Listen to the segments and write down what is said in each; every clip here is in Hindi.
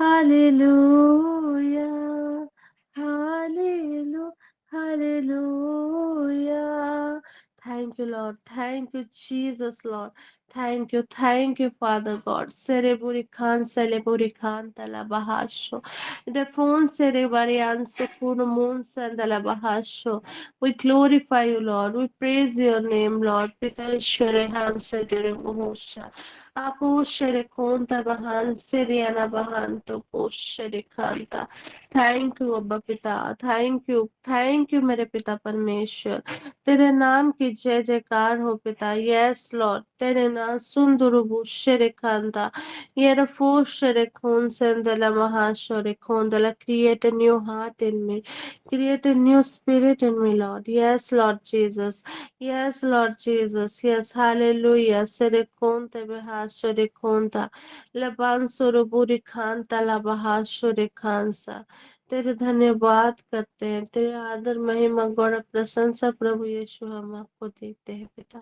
Hallelujah, hallelujah, hallelujah. Thank you, Lord. Thank you, Jesus, Lord. Thank you, Father God. Sereburi Khan, Tala Bahasho. The phone Serebarian Sekun Moon Sandala Bahasho. We glorify you, Lord. We praise your name, Lord. Pita Shere Hansa Mohosha. Apushere konta bahan Siriana bahan to pushere kanta. Thank you अब्बा पिता. Thank you मेरे पिता परमेश्वर. तेरे नाम की जय जयकार हो पिता. Yes Lord. तेरे नाम सुंदर शेरे Kanta. Yera fushere kon sendela mahashore kondela. Create a new heart in me. Create a new spirit in me, Lord. Yes, Lord Jesus. Yes, Lord Jesus. Yes, hallelujah. Serekonte behasore konta. Laban soroburi khanta labahasore khansa. तेरे धन्यवाद करते हैं, तेरे आदर महिमा गौरव प्रशंसा प्रभु यीशु हम आपको देते हैं पिता.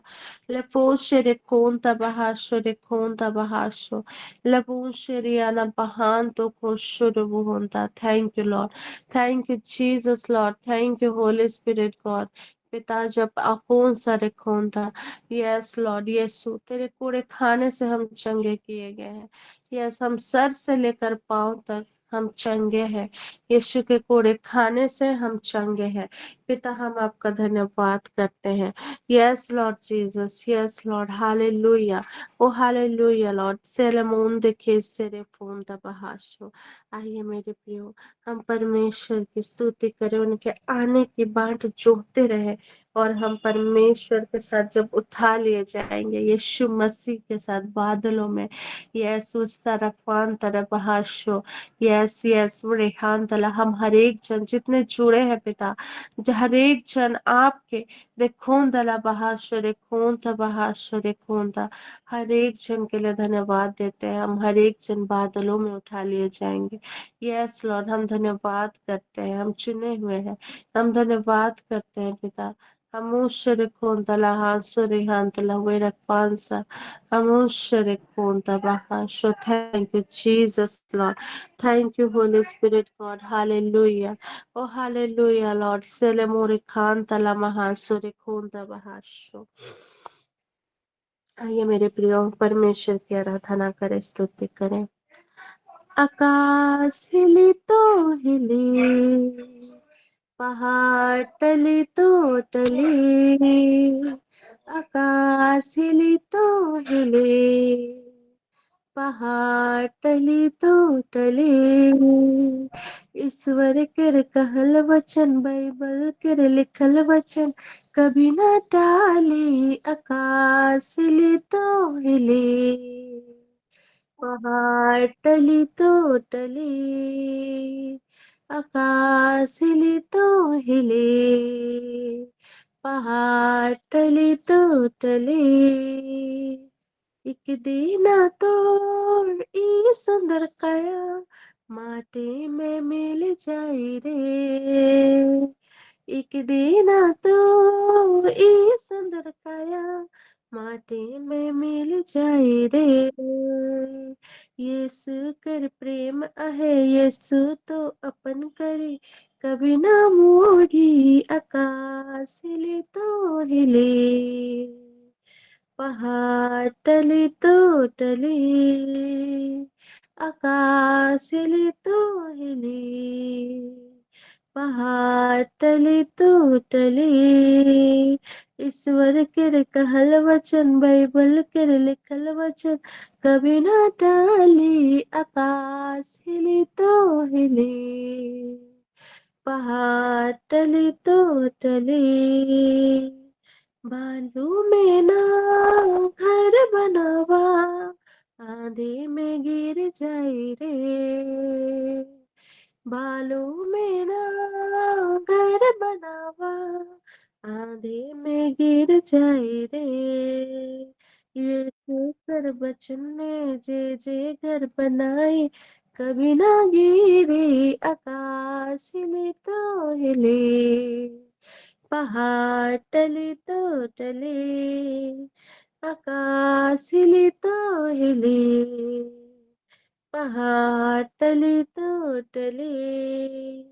लपो शेरे खोन तबहाशो रे खोन तबहाशो लपो शेरियाना बहान तो खोशुर बुहोंता. Thank you, Lord. Thank you, Jesus, Lord. Thank you, Holy Spirit, God. पिता जब कौन सा रे कौन था. यस लॉर्ड यीशु तेरे कोड़े खाने से हम चंगे किए गए हैं. यस हम सर से लेकर पांव तक हम चंगे हैं. यीशु के कोड़े खाने से हम चंगे हैं. पिता हम आपका धन्यवाद करते हैं. Yes Lord Jesus. Yes Lord. Hallelujah. Oh hallelujah Lord. सेलमोन देखे सेरे फोन दबहाशो. आइए मेरे प्रियो हम परमेश्वर की स्तुति करें, उनके आने की बाट जोहते रहे और हम परमेश्वर के साथ जब उठा लिए जाएंगे यीशु मसीह के साथ बादलों में. यस उस सरफान तरफ हाशो. यस यस वो रेहान तला हम हर एक जन जितने जुड़े हैं पिता, हर एक जन आपके रेखों दला बहाशो रेखों था बहाशो रेखों था. हर एक जन के लिए धन्यवाद देते हैं. हम हर एक जन बादलों में उठा लिए जाएंगे. यस लॉर्ड हम धन्यवाद करते हैं. हम चुने हुए हैं. हम धन्यवाद करते हैं पिता. Amushere konta la hansuri hantala wera pansa. Amushare konta bahasho. Thank you, Jesus, Lord. Thank you, Holy Spirit, God. Hallelujah. Oh, hallelujah, Lord. Selemuri kanta la mahasuri konta bahasho. आइए मेरे प्रियो परमेश्वर की आराधना करें, स्तुति करें. आकाश हिले तो हिले, पहाड़ टले तो टले. आकाश हिले तो हिले, पहाड़ टले तो टले. ईश्वर कर कहल वचन, बाइबल कर लिखल वचन कभी ना टाले. आकाश हिले तो हिले, पहाड़ टली तो टली. आकाश हिले तो हिले, पहाड़ टली तो टली. एक दिन तो ई सुंदर काया माटी में मिल जाई रे. एक दिन तो ई सुंदर काया माटी में मिल जाई रे. यीशु कर प्रेम आहे, यीशु तो अपन करे कभी ना मोड़ी. आकाश हिले तो हिले, पहाड़ टले तो टले. आकाश हिले तो हिले, पहाड़ टले तो टले. ईश्वर के कहल वचन, बाइबल के लिखल वचन कभी ना टाले. आकाश हिले तो हिले, पहाड़ टले तो टले. बालू में ना घर बनावा, आंधी में गिर जाई रे. बालों में ना घर बनावा, आंधी में गिर जाई रे. ये कर बचन में जे जे घर बनाए कभी ना गिरे. आकाश हिले तो हिले, पहाड़ टले तो टले. आकाश हिले तो हिले, पहाड़ टले तो टले,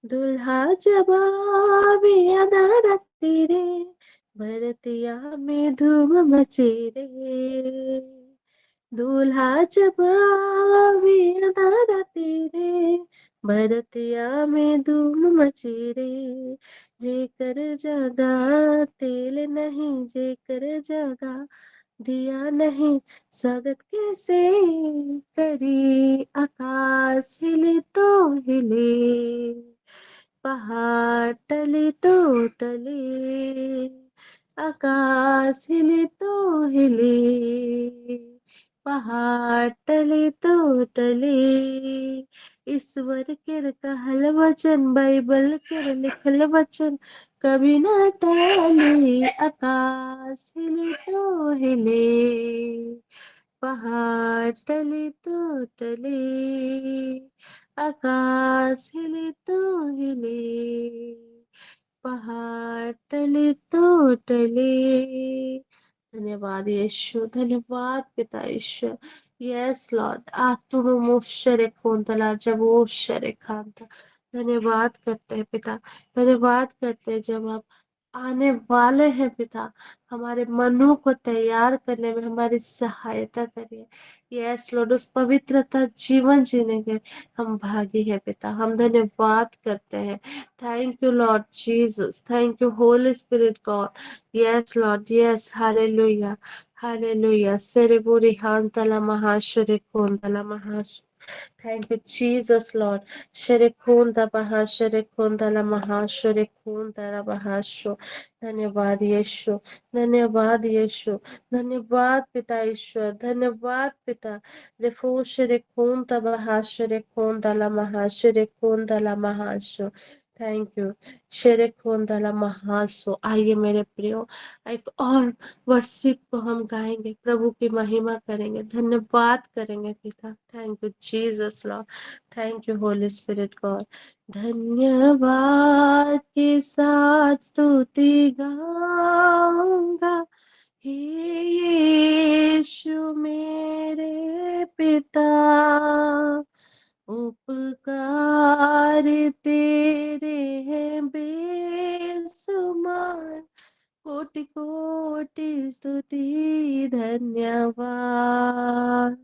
दूल्हा जब आवे अदारत तेरे, भरतिया में धूम मचे रे। दूल्हा जब आवे अदारा तेरे, भरतिया में धूम मचे रे। जेकर जगा तेल नहीं, जेकर जगा दिया नहीं, स्वागत कैसे करी। आकाश हिले तो हिले, पहाड़ टले तो टले, आकाश हिले तो हिले, पहाड़ टले तो टले। ईश्वर के कहल वचन, बाइबल के लिखल वचन, कभी ना टाले। आकाश हिले तो हिले, पहाड़ टले तो टले, आकाश हिले तो हिले, पहाड़ टले तो टले। धन्यवाद यीशु, धन्यवाद पिता ईश्वर। यस लॉर्ड, आतुरमो शरे खोंतला जब वो शरे खांता। धन्यवाद करते हैं पिता, धन्यवाद करते हैं जब आप आने वाले हैं पिता, हमारे मनों को तैयार करने में हमारी सहायता करिए। यस लॉर्ड, उस पवित्रता जीवन जीने के हम भागी है पिता, हम धन्यवाद करते हैं। Thank you Lord Jesus, thank you Holy Spirit God. Yes Lord, yes, hallelujah, hallelujah. सेरेबुरी हांतला महाशरे कोंतला महाश। Thank you, Jesus, Lord. Shrekhunda Baha, Shrekhunda La Maha, Shrekhunda La Bahasho. धन्यवाद यीशु, धन्यवाद यीशु, धन्यवाद पिता ईश्वर, धन्यवाद पिता। रिफो शरेखूंदा बहा, शरेखूंदा ला महा, शरेखूंदा ला महाशो। Thank you. शरेखूंदा ला महासो। आइए मेरे प्रियो, एक और वर्शिप को हम गाएंगे, प्रभु की महिमा करेंगे, धन्यवाद करेंगे पिता। Thank you Jesus Lord, thank you Holy Spirit God. धन्यवाद के साथ स्तुति गाऊंगा, हे यीशु मेरे पिता। उपकार तेरे हैं बेसुमार, कोटि कोटि स्तुति धन्यवाद।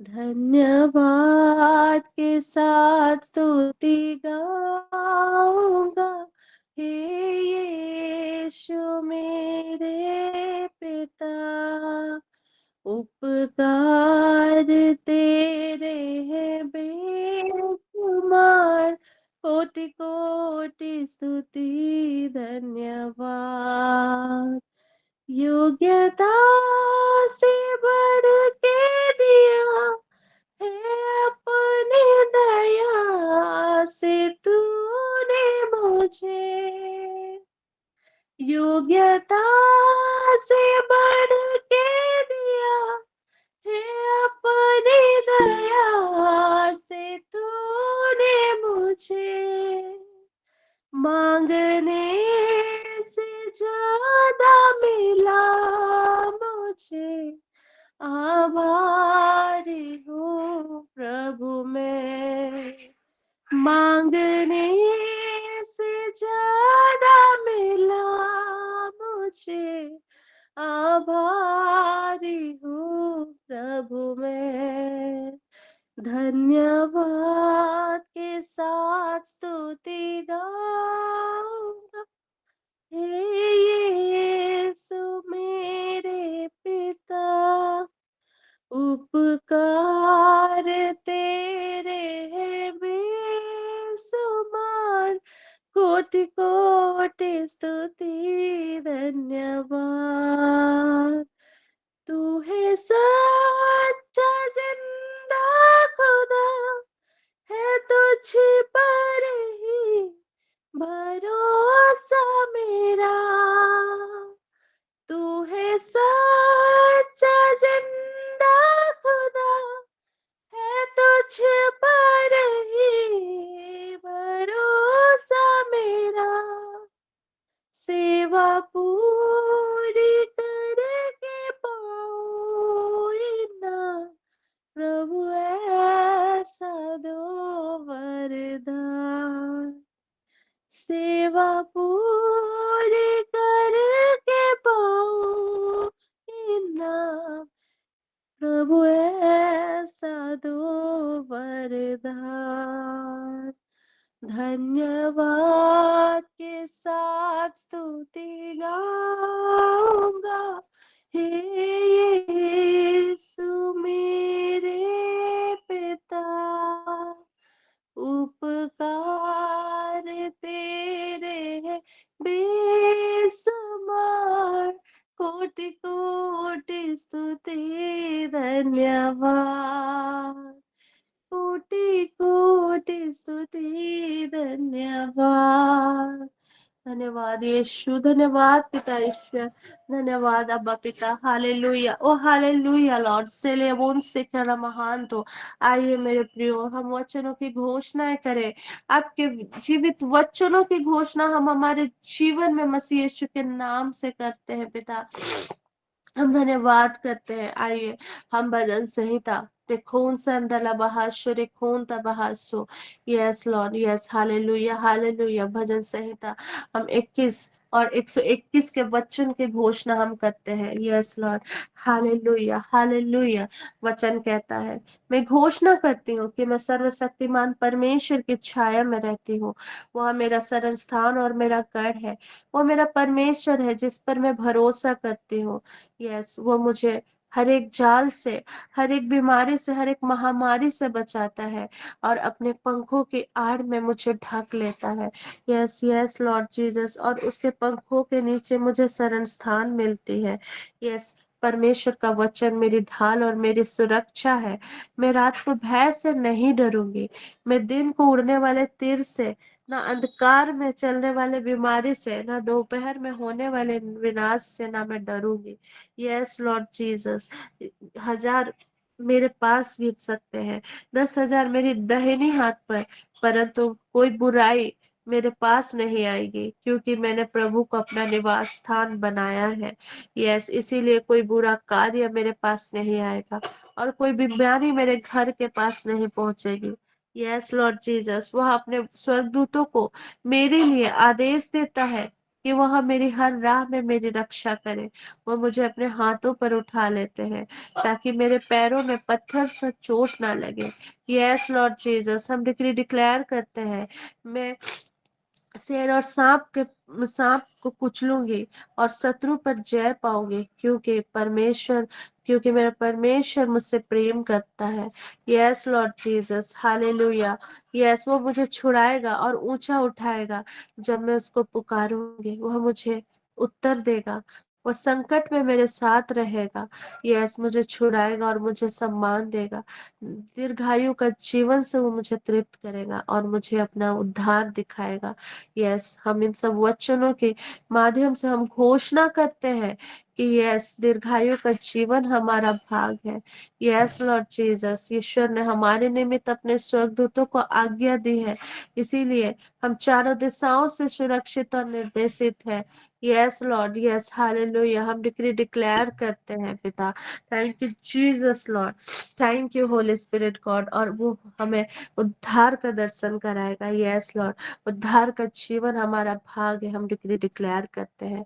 धन्यवाद के साथ स्तुति गाऊंगा, हे यीशु मेरे पिता। उपकार तेरे हैं बेशुमार, कोटि कोटि स्तुति धन्यवाद। योग्यता से बढ़ के दिया है, अपनी दया से तूने मुझे। योग्यता से बढ़ के दिया है, अपनी दया से तूने मुझे। मांगने से ज्यादा मिला मुझे, आभारी हूँ प्रभु मैं। मांगने से ज्यादा मिला मुझे, आभारी हूँ प्रभु मैं। धन्यवाद के साथ स्तुति गाऊंगा, हे यीशु मेरे पिता। उपकार तेरे हैं बेसुमार, कोटि कोटि स्तुति धन्यवाद। तू है सच्चा जिंदा खुदा, है तुझ पर ही भरोसा मेरा। तू है सच्चा जिंदा खुदा, है तुझ पर ही भरोसा मेरा। सेवा पूरी करके पाऊँ ना प्रभु वरदान। धन्यवाद के साथ स्तुति गाऊंगा, हे यीशु मेरे पिता। उपकार तेरे हैं बेसुमार, कोटि कोटि स्तुति धन्यवाद। कोटि कोटि स्तुति धन्यवाद। धन्यवाद यीशु, धन्यवाद पिता ईश्वर, धन्यवाद अब्बा पिता। Hallelujah, oh hallelujah Lord. सेलेबोन से करना महान। तो आइए मेरे प्रियो, हम वचनों की घोषणाएं करें। आपके जीवित वचनों की घोषणा हम हमारे जीवन में मसीह यीशु के नाम से करते हैं पिता। हम धन्यवाद करते हैं। आइए हम भजन संहिता खून संदला बहासुर खून तबहासो। Yes Lord, yes, hallelujah hallelujah. भजन संहिता हम 21 और 121 के वचन की घोषणा हम करते हैं। Yes Lord, hallelujah hallelujah. वचन कहता है, मैं घोषणा करती हूँ कि मैं सर्वशक्तिमान परमेश्वर की छाया में रहती हूँ। वह मेरा शरण स्थान और मेरा गढ़ है। वो मेरा परमेश्वर है जिस पर मैं भरोसा करती हूँ। यस, वो मुझे हर एक जाल से, हर एक बीमारी से, हर एक महामारी से बचाता है और अपने पंखों की आड़ में मुझे ढक लेता है। Yes yes Lord Jesus. और उसके पंखों के नीचे मुझे शरण स्थान मिलती है। यस, परमेश्वर का वचन मेरी ढाल और मेरी सुरक्षा है। मैं रात को भय से नहीं डरूंगी। मैं दिन को उड़ने वाले तीर से, ना अंधकार में चलने वाले बीमारी से, ना दोपहर में होने वाले विनाश से ना मैं डरूंगी। Yes Lord Jesus. 1000 मेरे पास गिर सकते हैं, 10,000 मेरी दाहिनी हाथ पर, परंतु कोई बुराई मेरे पास नहीं आएगी, क्योंकि मैंने प्रभु को अपना निवास स्थान बनाया है। यस, इसीलिए कोई बुरा कार्य मेरे पास नहीं आएगा और कोई बीमारी मेरे घर के पास नहीं पहुंचेगी। Yes Lord Jesus. वह अपने स्वर्गदूतों को मेरे लिए आदेश देता है कि वह मेरी हर राह में मेरी रक्षा करे। वो मुझे अपने हाथों पर उठा लेते हैं ताकि मेरे पैरों में पत्थर से चोट ना लगे। Yes Lord Jesus. हम डिक्री डिक्लेयर करते हैं, मैं शेर और सांप को कुचलूंगी और शत्रु पर जय पाऊंगी, क्योंकि मेरा परमेश्वर मुझसे प्रेम करता है। Yes Lord Jesus, hallelujah. Yes, वो मुझे छुड़ाएगा और ऊंचा उठाएगा। जब मैं उसको पुकारूंगी वह मुझे उत्तर देगा। वो संकट में मेरे साथ रहेगा। यस, मुझे छुड़ाएगा और मुझे सम्मान देगा। दीर्घायु का जीवन से वो मुझे तृप्त करेगा और मुझे अपना उद्धार दिखाएगा। यस, हम इन सब वचनों के माध्यम से हम घोषणा करते हैं कि यस, दीर्घायु का जीवन हमारा भाग है। Yes Lord Jesus. ईश्वर ने हमारे निमित्त अपने स्वर्गदूतों को आज्ञा दी है, इसीलिए हम चारों दिशाओं से सुरक्षित और निर्देशित है। Yes Lord, yes, hallelujah. हम डिक्री डिक्लेयर करते हैं पिता। Thank you Jesus Lord, thank you Holy Spirit God. और वो हमें उद्धार का दर्शन कराएगा। यस लॉर्ड, उद्धार का जीवन हमारा भाग है, हम डिक्री डिक्लेयर करते हैं।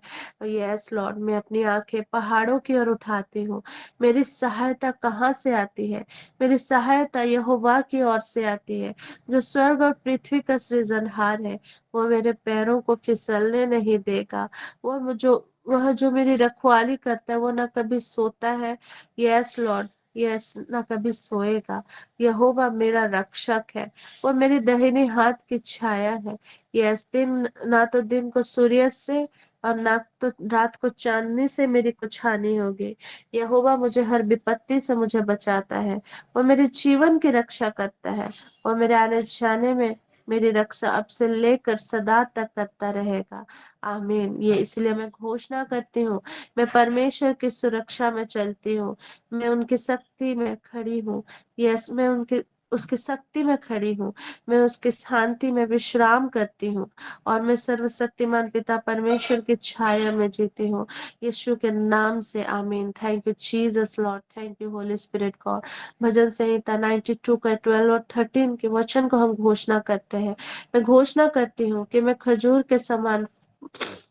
यस लॉर्ड, मैं अपनी आंखें पहाड़ों की ओर उठाती हूँ। मेरी सहायता कहाँ से आती है? मेरी सहायता यहोवा की ओर से आती है, जो स्वर्ग और पृथ्वी का सृजनहार है। वो मेरे पैरों को फिसलने नहीं देगा। वह जो मेरी रखवाली करता है वो ना कभी सोता है। यस लॉर्ड, यस, ना कभी सोएगा। यहोवा मेरा रक्षक है, वो मेरी दाहिनी हाथ की छाया है। यस, ना तो दिन को सूर्य से और ना तो रात को चांदनी से मेरी कुछ हानि होगी। यहोवा मुझे हर विपत्ति से मुझे बचाता है। वो मेरे जीवन की रक्षा करता है। वो मेरे आने जाने में मेरी रक्षा अब से लेकर सदा तक करता रहेगा। आमीन। ये इसलिए मैं घोषणा करती हूँ, मैं परमेश्वर की सुरक्षा में चलती हूँ। मैं उनकी शक्ति में खड़ी हूँ। यस, मैं उनके उसकी शक्ति में खड़ी हूँ। मैं उसकी शांति में विश्राम करती हूँ और मैं सर्वशक्तिमान पिता परमेश्वर की छाया में जीती हूँ। यीशु के नाम से आमीन। Thank you Jesus Lord, thank you Holy Spirit God. भजन संहिता 92 का 12 और 13 के वचन को हम घोषणा करते हैं। मैं घोषणा करती हूँ कि मैं खजूर के समान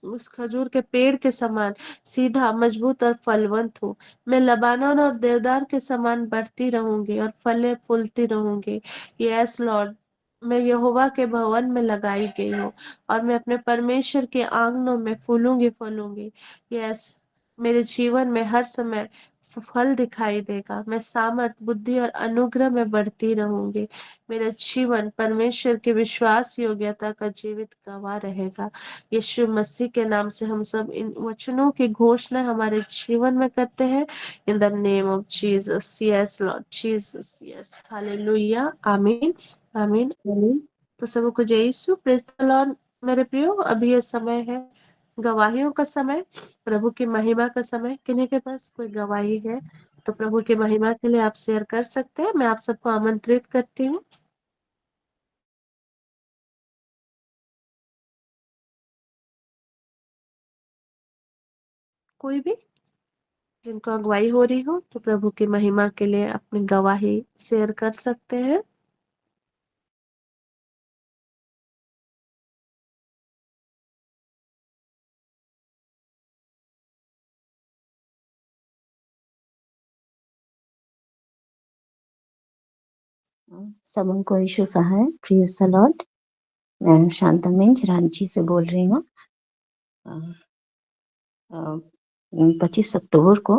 उस खजूर के पेड़ के समान सीधा, मजबूत और फलवंत हूँ। मैं लबानोन और देवदार के समान बढ़ती रहूंगी और फले फूलती रहूंगी। यस लॉर्ड, मैं यहोवा के भवन में लगाई गई हूँ और मैं अपने परमेश्वर के आंगनों में फूलूंगी फूलूंगी। यस, मेरे जीवन में हर समय फल दिखाई देगा। मैं सामर्थ, बुद्धि और अनुग्रह में बढ़ती रहूंगी। मेरा जीवन परमेश्वर की विश्वास योग्यता का जीवित गवाह रहेगा। यीशु मसीह के नाम से हम सब इन वचनों की घोषणा हमारे जीवन में करते हैं। In the name of Jesus, yes Lord Jesus, yes, hallelujah, आमीन, आमीन, आमीन। तो सबको को जय यीशु, प्रेज द लॉर्ड। मेरे प्रियो, अभी ये समय है गवाहियों का समय, प्रभु की महिमा का समय। किन्हीं के पास कोई गवाही है तो प्रभु की महिमा के लिए आप शेयर कर सकते हैं। मैं आप सबको आमंत्रित करती हूँ। कोई भी जिनको अगुवाई हो रही हो तो प्रभु की महिमा के लिए अपनी गवाही शेयर कर सकते हैं। सबको यीशु सहाय। Praise the Lord. मैं शांता मिंज रांची से बोल रही हूँ। 25 अक्टूबर को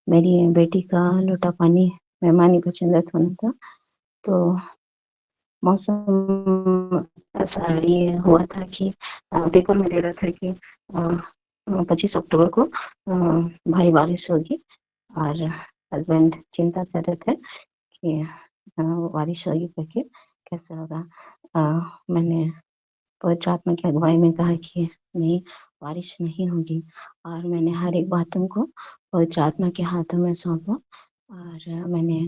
मेरी बेटी का लोटा पानी मेहमानी पर चंदत होना था, तो मौसम ऐसा ये हुआ था कि पेपर में दे रहा था कि 25 अक्टूबर को भारी बारिश होगी, और हस्बैंड चिंता कर रहे थे कि बारिश होगी करके कैसे होगा। मैंने पवित्र आत्मा की अगुवाई में कहा कि नहीं, बारिश नहीं होगी, और मैंने हर एक बातों को पवित्र आत्मा के हाथों में सौंपा, और मैंने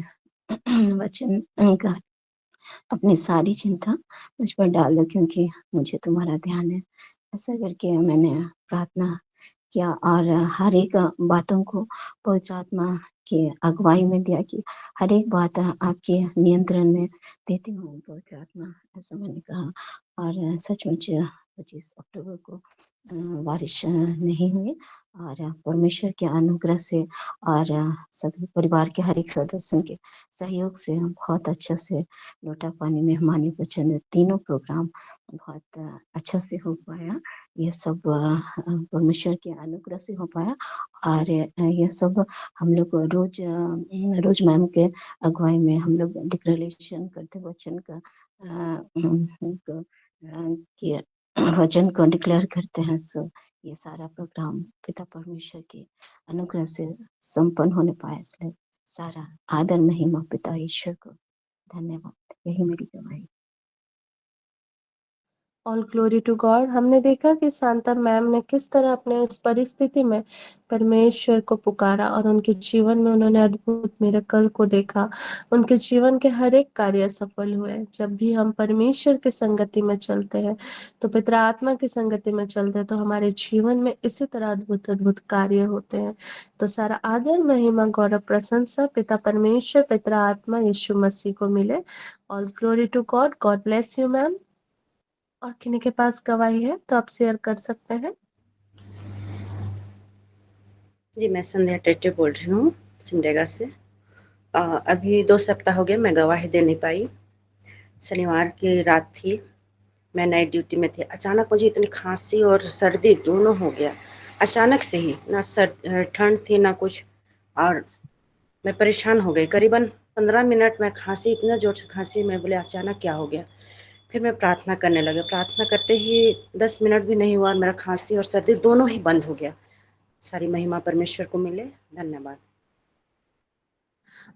वचन का अपनी सारी चिंता मुझ पर डाल दो क्योंकि मुझे तुम्हारा ध्यान है। ऐसा करके मैंने प्रार्थना किया और हर एक बातों को पवित्र आत्मा की अगुवाई में दिया कि हर एक बात आपके नियंत्रण में देती हूँ पवित्र आत्मा, ऐसा मैंने कहा। और सचमुच 25 अक्टूबर को बारिश नहीं हुई, और परमेश्वर के अनुग्रह से और सभी परिवार के हर एक सदस्यों के सहयोग से हम बहुत अच्छे से लोटा पानी मेहमानी भोजन तीनों प्रोग्राम बहुत अच्छा से हो पाया। ये सब परमेश्वर के अनुग्रह से हो पाया, और ये सब हम लोग रोज मैम के अगुवाई में हम लोग डिक्लेरेशन करते वचन का कि वचन को डिक्लेयर करते हैं। सो ये सारा प्रोग्राम पिता परमेश्वर के अनुग्रह से संपन्न होने पाया, इसलिए सारा आदर महिमा पिता ईश्वर को। धन्यवाद। यही मेरी गवाही। All glory to God. हमने देखा कि शांता मैम ने किस तरह अपने इस परिस्थिति में परमेश्वर को पुकारा और उनके जीवन में उन्होंने अद्भुत मिरेकल को देखा। उनके जीवन के हर एक कार्य सफल हुए। जब भी हम परमेश्वर की संगति में चलते हैं, तो पिता आत्मा की संगति में चलते हैं, तो हमारे जीवन में इसी तरह अद्भुत अद्भुत कार्य होते हैं। तो सारा आदर महिमा गौरव प्रशंसा पिता परमेश्वर, पिता आत्मा, यीशु मसीह को मिले। All glory to God. God bless you ma'am. और किन्हीं के पास गवाही है तो आप शेयर कर सकते हैं। जी, मैं संध्या टेटे बोल रही हूँ सिमडेगा से। अभी 2 सप्ताह हो गए मैं गवाही दे नहीं पाई। शनिवार की रात थी, मैं नाइट ड्यूटी में थी। अचानक मुझे इतनी खांसी और सर्दी दोनों हो गया, अचानक से ही। ना ठंड थी ना कुछ, और मैं परेशान हो गई। करीबन 15 मिनट में खांसी, इतना जोर से खांसी, मैं बोले अचानक क्या हो गया। फिर मैं प्रार्थना करने लगे। प्रार्थना करते ही 10 मिनट भी नहीं हुआ, मेरा खांसी और सर्दी दोनों ही बंद हो गया। सारी महिमा परमेश्वर को मिले। धन्यवाद।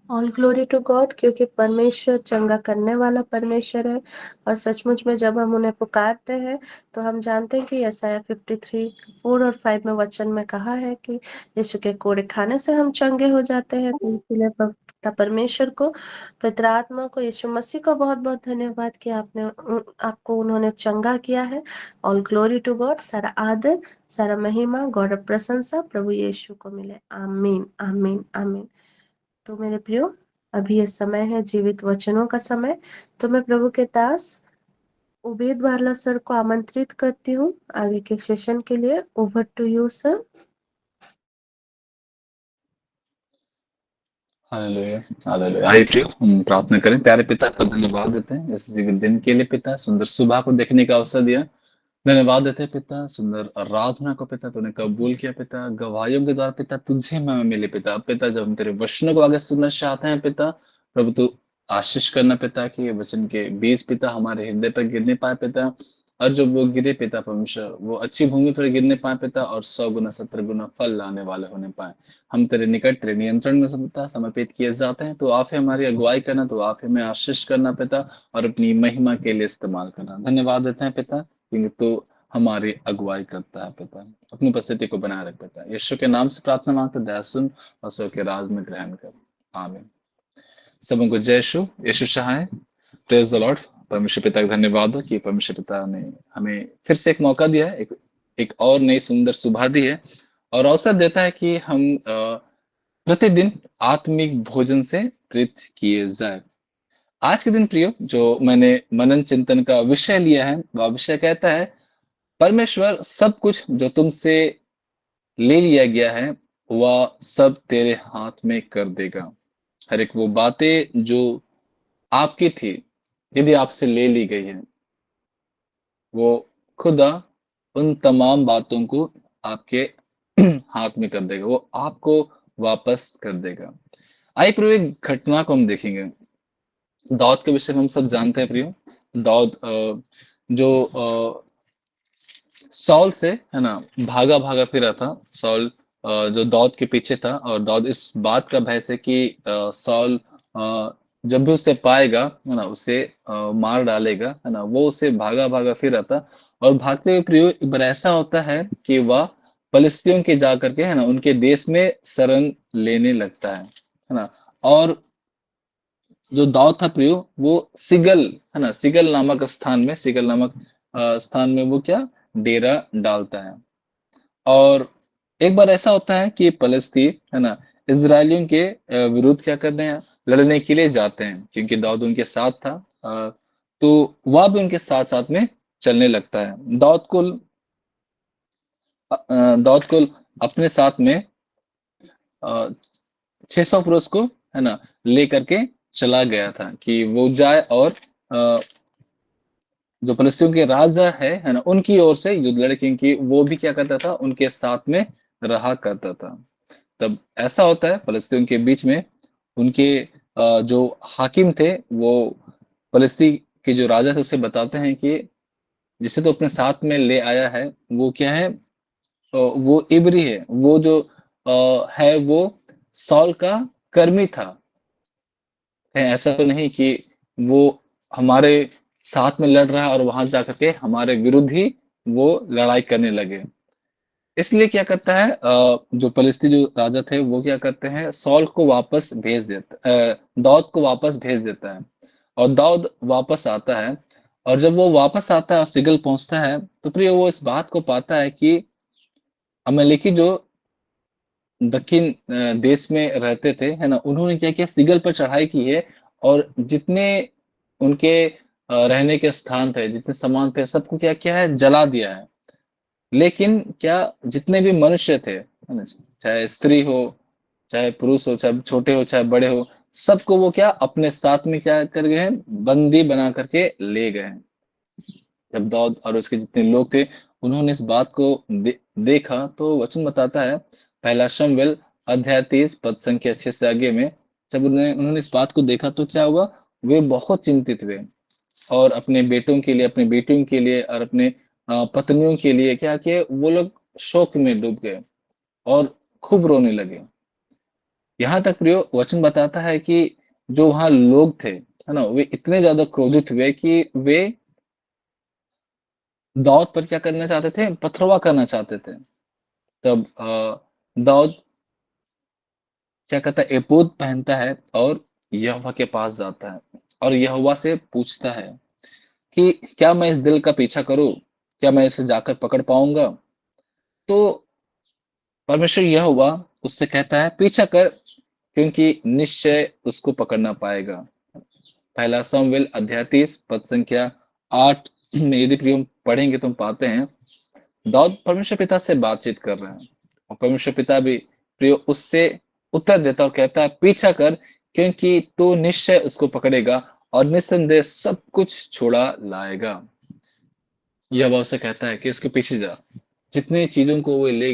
ऑल ग्लोरी टू गॉड, क्योंकि परमेश्वर चंगा करने वाला परमेश्वर है। और सचमुच में जब हम उन्हें पुकारते हैं तो हम जानते हैं कि यसाया 53:4 और 5 में वचन में कहा है कि यीशु के कोड़े खाने से हम चंगे हो जाते हैं। तो इसलिए पिता परमेश्वर को, पिता आत्मा को, यीशु मसीह को बहुत बहुत धन्यवाद कि आपको उन्होंने चंगा किया है। All glory to God. सारा आदर, सारा महिमा, गौरव प्रशंसा प्रभु यीशु को मिले। आमीन, आमीन, आमीन। तो मेरे प्रियो, अभी ये समय है जीवित वचनों का समय। तो मैं प्रभु के दास उबैद बारला सर को आमंत्रित करती हूँ आगे के सेशन के लिए। Over to you sir. Hallelujah hallelujah. आइए प्रियो हम प्रार्थना करें। प्यारे पिता को धन्यवाद देते हैं इस दिन के लिए पिता, सुंदर सुबह को देखने का अवसर दिया। धन्यवाद देते हैं पिता, सुंदर आराधना को पिता तूने कबूल किया पिता, गवाहियों के द्वारा पिता तुझे महिमा मिले पिता। पिता जब हम तेरे वचनों को आगे सुनना चाहते हैं पिता, प्रभु तू आशीष करना पिता कि ये वचन के बीज पिता हमारे हृदय पर गिरने पाए पिता, और जब वो गिरे पिता परमेश्वर वो अच्छी भूमि पर गिरने पाए पिता, और 100 गुना 70 गुना फल लाने वाले होने पाए। हम तेरे निकट तेरे नियंत्रण में पिता समर्पित किए जाते हैं। तो आप ही हमारी अगुवाई करना, तो आप ही हमें आशीष करना पिता, और अपनी महिमा के लिए इस्तेमाल करना। धन्यवाद देते हैं पिता क्योंकि तू हमारी अगुवाई करता है पिता। अपनी उपस्थिति को बनाए रख पिता, यीशु के नाम से प्रार्थना मांगते, दया सुन और सो के राज में ग्रहण कर। आमीन। सबों को जय यीशु, यीशु सहाय। Praise the Lord. परमेश्वर पिता का धन्यवाद हो कि परमेश्वर पिता ने हमें फिर से एक मौका दिया है, एक और नई सुंदर सुबह दी है, और अवसर देता है कि हम प्रतिदिन आत्मिक भोजन से तृप्त किए जाए। आज के दिन प्रियो जो मैंने मनन चिंतन का विषय लिया है, वह विषय कहता है परमेश्वर सब कुछ जो तुमसे ले लिया गया है वह सब तेरे हाथ में कर देगा। हर एक वो बातें जो आपकी थी, यदि आपसे ले ली गई है, वो खुदा उन तमाम बातों को आपके हाथ में कर देगा, वो आपको वापस कर देगा। आइए प्रियो एक घटना को हम देखेंगे। दाऊद के विषय में हम सब जानते हैं प्रियो। दाऊद जो सॉल से है ना भागा भागा फिरा था। सॉल जो दाऊद के पीछे था, और दाऊद इस बात का भय से कि सॉल जब भी उसे पाएगा है ना उसे मार डालेगा है ना, वो उसे भागा भागा फिर रहा था। और भागते हुए प्रियो एक बार ऐसा होता है कि वह फलिस्तियों के जा करके है ना उनके देश में शरण लेने लगता है ना। और जो दाऊद था प्रियो वो सिगल है ना, सिगल नामक स्थान में, सिगल नामक स्थान में वो क्या डेरा डालता है। और एक बार ऐसा होता है कि फलस्तीन है ना इजरायलियों के विरुद्ध क्या करते हैं, लड़ने के लिए जाते हैं, क्योंकि दाऊद उनके साथ था। तो वह भी उनके साथ साथ में चलने लगता है। दाऊद को अपने साथ में 600 पुरुष को है ना लेकर के चला गया था कि वो जाए और जो फलस्तीन के राजा है ना उनकी ओर से युद्ध लड़े, क्योंकि वो भी क्या करता था, उनके साथ में रहा करता था। तब ऐसा होता है फलस्तीन के बीच में उनके जो हाकिम थे वो फलस्तीन के जो राजा थे उसे बताते हैं कि जिसे तो अपने साथ में ले आया है वो क्या है, वो इब्री है, वो जो है वो सॉल का कर्मी था। ऐसा तो नहीं कि वो हमारे साथ में लड़ रहा है और वहां जाकर के हमारे विरुद्ध ही वो लड़ाई करने लगे। इसलिए क्या करता है जो फलिस्ती जो राजा थे वो क्या करते हैं, सॉल को वापस भेज देता दाऊद को वापस भेज देता है। और दाऊद वापस आता है, और जब वो वापस आता है और सिगल पहुंचता है तो प्रिय वो इस बात को पाता है कि अमेलेकी जो दक्षिण देश में रहते थे है ना, उन्होंने क्या किया, सिगल पर चढ़ाई की है, और जितने उनके रहने के स्थान थे, जितने सामान थे, सबको क्या किया है, जला दिया है। लेकिन क्या जितने भी मनुष्य थे है ना, चाहे स्त्री हो, चाहे पुरुष हो, चाहे छोटे हो, चाहे बड़े हो, सबको वो क्या अपने साथ में क्या कर गए हैं, बंदी बना करके ले गए हैं। जब दाऊद और उसके जितने लोग थे उन्होंने इस बात को देखा तो वचन बताता है, पहला शमूएल अध्याय 30 पद संख्या 6 से आगे में, जब उन्होंने इस बात को देखा तो क्या हुआ, वे बहुत चिंतित हुए, और अपने बेटों के लिए, अपनी बेटियों के लिए, और अपने पत्नियों के लिए क्या किए, वो लोग शोक में डूब गए और खूब रोने लगे। यहाँ तक प्रियो वचन बताता है कि जो वहां लोग थे है ना, वे इतने ज्यादा क्रोधित हुए कि वे दाऊद पर क्या करना चाहते थे, पथरवाह करना चाहते थे। तब दाऊद क्या करता है, एपोद पहनता है और यहोवा के पास जाता है, और यहोवा से पूछता है कि क्या मैं इस दिल का पीछा करूं, क्या मैं इसे जाकर पकड़ पाऊंगा। तो परमेश्वर यहोवा उससे कहता है, पीछा कर, क्योंकि निश्चय उसको पकड़ना पाएगा। पहला शमूएल अध्याय 30 पद संख्या 8 में यदि प्रियो हम पढ़ेंगे तो हम पाते हैं दाऊद परमेश्वर पिता से बातचीत कर रहे हैं और परमेश्वर पिता भी प्रियो उससे उत्तर देता और कहता है पीछा कर, क्योंकि तू निश्चय उसको पकड़ेगा और निस्संदेह सब कुछ छुड़ा लाएगा। यह उससे कहता है कि उसके पीछे जा, जितने चीजों को वो ले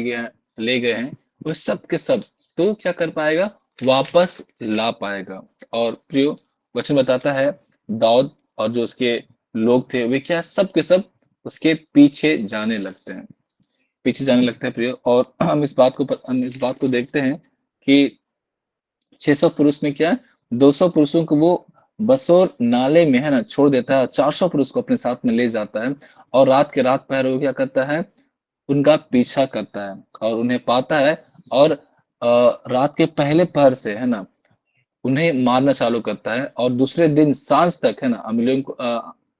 गए हैं वो सब के सब तो क्या कर पाएगा, वापस ला पाएगा। और प्रियो वचन बताता है दाऊद और जो उसके लोग थे वे क्या सब के सब उसके पीछे जाने लगते हैं, पीछे जाने लगते हैं प्रियो। और हम इस बात को देखते हैं कि 600 पुरुष में क्या 200 पुरुषों को वो बसोर नाले में है ना छोड़ देता है, 400 पुरुष को अपने साथ में ले जाता है और रात के रात पहर वो क्या करता है, उनका पीछा करता है और उन्हें पाता है और रात के पहले पहर से है ना उन्हें मारना चालू करता है और दूसरे दिन सांझ तक है ना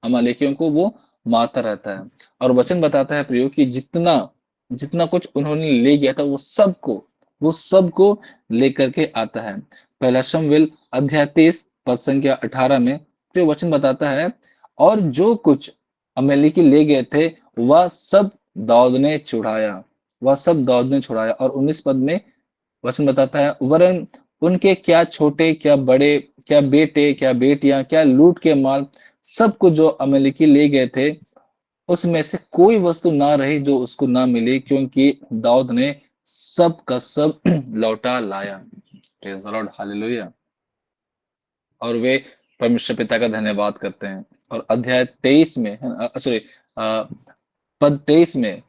अमालेकियों को वो मारता रहता है। और वचन बताता है प्रियो कि जितना जितना कुछ उन्होंने ले गया था वो सबको लेकर के आता है। पहला शमूएल अध्याय 30 पद संख्या 18 में प्रियो वचन बताता है और जो कुछ अमेलेकी ले गए थे वह सब दाऊद ने छुड़ाया, वह सब दाऊद ने छुड़ाया। और 19 पद में वचन बताता है वरन उनके क्या छोटे क्या बड़े, क्या बेटे क्या बेटियां, क्या लूट के माल, सब कुछ जो अमेरिकी ले गए थे उसमें से कोई वस्तु ना रही जो उसको ना मिली, क्योंकि दाऊद ने सब का सब लौटा लाया। Praise the Lord, hallelujah. और वे परमेश्वर पिता का धन्यवाद करते हैं। और अध्याय 23 में सॉरी पद 23 में,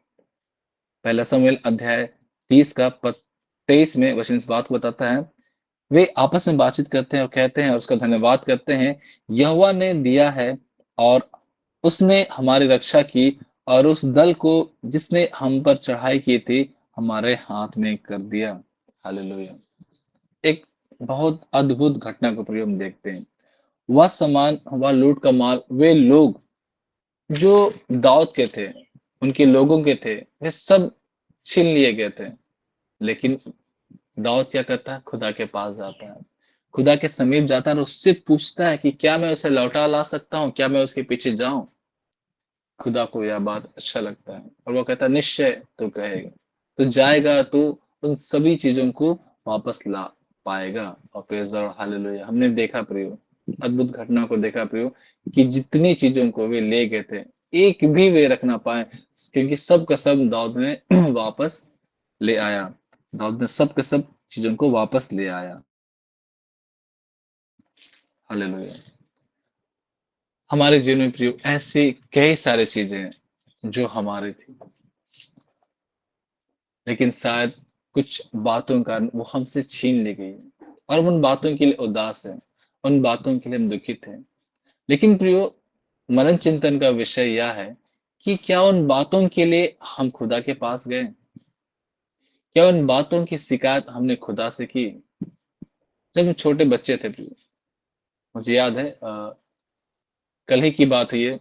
पहला शमूएल अध्याय 30 का पद 23 में वचन इस बात को बताता है वे आपस में बातचीत करते हैं और कहते हैं और उसका धन्यवाद करते हैं, यहोवा ने दिया है और उसने हमारी रक्षा की और उस दल को जिसने हम पर चढ़ाई की थी हमारे हाथ में कर दिया। हालेलुया। एक बहुत अद्भुत घटना को हम देखते हैं। वह सामान, वह लूट का माल, वे लोग जो दाऊद के थे, उनके लोगों के थे, वे सब छीन लिए गए थे। लेकिन दाऊद क्या करता है, खुदा के पास जाता है, खुदा के समीप जाता है और उससे पूछता है कि क्या मैं उसे लौटा ला सकता हूँ, क्या मैं उसके पीछे जाऊं। खुदा को यह बात अच्छा लगता है और वो कहता है निश्चय तू कहेगा, तो जाएगा, तो उन सभी चीजों को वापस ला पाएगा। और प्रेज और हालेलुया। हमने देखा प्रियो, अद्भुत घटना को देखा प्रियो कि जितनी चीजों को वे ले गए थे एक भी वे रख ना पाए, क्योंकि सब का सब दाऊद ने वापस ले आया। दाऊद ने सब के सब चीजों को वापस ले आया। हालेलुया। हमारे जीवन में प्रियो ऐसी कई सारी चीजें हैं जो हमारी थी, लेकिन शायद कुछ बातों के कारण वो हमसे छीन ली गई और हम उन बातों के लिए उदास हैं, उन बातों के लिए हम दुखित हैं। लेकिन प्रियो मनन चिंतन का विषय यह है कि क्या उन बातों के लिए हम खुदा के पास गए, क्या उन बातों की शिकायत हमने खुदा से की। जब हम छोटे बच्चे थे प्रियो, मुझे याद है कल ही की बात है ये,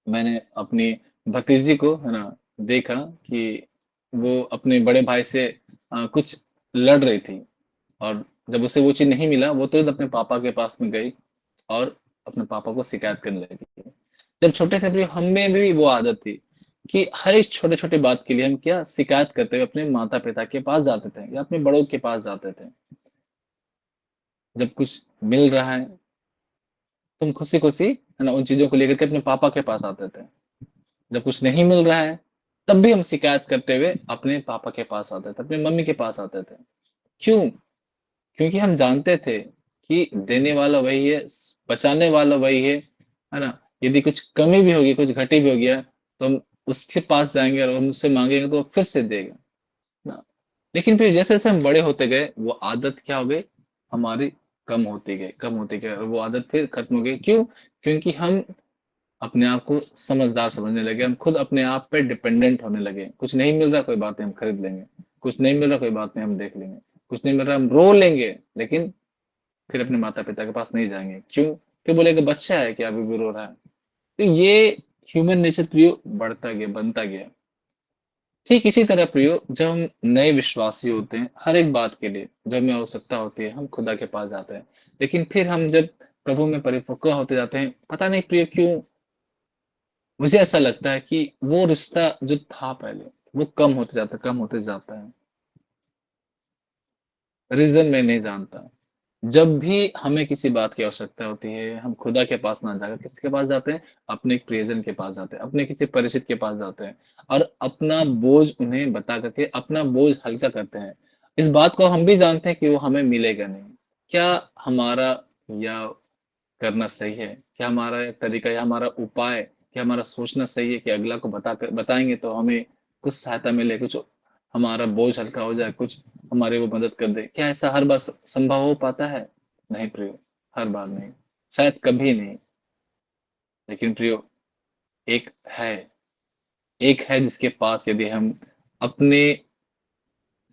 मैंने अपनी भतीजी को है ना देखा कि वो अपने बड़े भाई से कुछ लड़ रही थी और जब उसे वो चीज नहीं मिला वो तुरंत अपने पापा के पास में गई और अपने पापा को शिकायत करने लगी। जब छोटे थे भी हमें भी वो आदत थी कि हर एक छोटे छोटे बात के लिए हम क्या शिकायत करते हुए अपने माता पिता के पास जाते थे या अपने बड़ों के पास जाते थे। जब कुछ मिल रहा है तो हम खुशी खुशी है ना उन चीजों को लेकर के अपने पापा के पास आते थे। जब कुछ नहीं मिल रहा है तब भी हम शिकायत करते हुए अपने पापा के पास आते थे, अपने मम्मी के पास आते थे। क्यों? क्योंकि हम जानते थे कि देने वाला वही है, बचाने वाला वही है ना। यदि कुछ कमी भी होगी, कुछ घटी भी हो गया तो हम उसके पास जाएंगे और हम उससे मांगेंगे तो वो फिर से देगा ना। लेकिन फिर जैसे जैसे हम बड़े होते गए वो आदत क्या हो गई हमारी, कम होती गई और वो आदत फिर खत्म हो गई। क्यों? क्योंकि हम अपने आप को समझदार समझने लगे, हम खुद अपने आप पे डिपेंडेंट होने लगे। कुछ नहीं मिल रहा कोई बात नहीं हम खरीद लेंगे, कुछ नहीं मिल रहा कोई बात नहीं हम देख लेंगे, कुछ नहीं मिल रहा हम रो लेंगे, लेकिन फिर अपने माता पिता के पास नहीं जाएंगे। क्यों? फिर बोलेगा बच्चा है क्या अभी भी रो रहा है। तो ये ह्यूमन नेचर प्रियो बढ़ता गया, बनता गया। ठीक इसी तरह प्रियो जब हम नए विश्वासी होते हैं हर एक बात के लिए जब हमें आवश्यकता होती है हम खुदा के पास जाते हैं। लेकिन फिर हम जब प्रभु में परिपक्व होते जाते हैं, पता नहीं प्रियो क्यों मुझे ऐसा लगता है कि वो रिश्ता जो था पहले, वो कम होते जाता है। रीज़न मैं नहीं जानता। जब भी हमें किसी बात की आवश्यकता होती है, हम खुदा के पास ना जाकर किसके पास जाते हैं? अपने एक प्रियजन के पास जाते हैं, अपने किसी परिचित के पास जाते हैं और अपना बोझ उन्हें बता कर के अपना बोझ हल्का करते हैं। इस बात को हम भी जानते हैं कि वो हमें मिलेगा नहीं। क्या हमारा या करना सही है? क्या हमारा ये तरीका या हमारा उपाय, क्या हमारा सोचना सही है कि अगला को बताएँगे तो हमें कुछ सहायता मिले, कुछ हमारा बोझ हल्का हो जाए, कुछ हमारी वो मदद कर दे? क्या ऐसा हर बार संभव हो पाता है? नहीं प्रियो, हर बार नहीं, शायद कभी नहीं। लेकिन प्रियो, एक है, एक है जिसके पास यदि हम अपने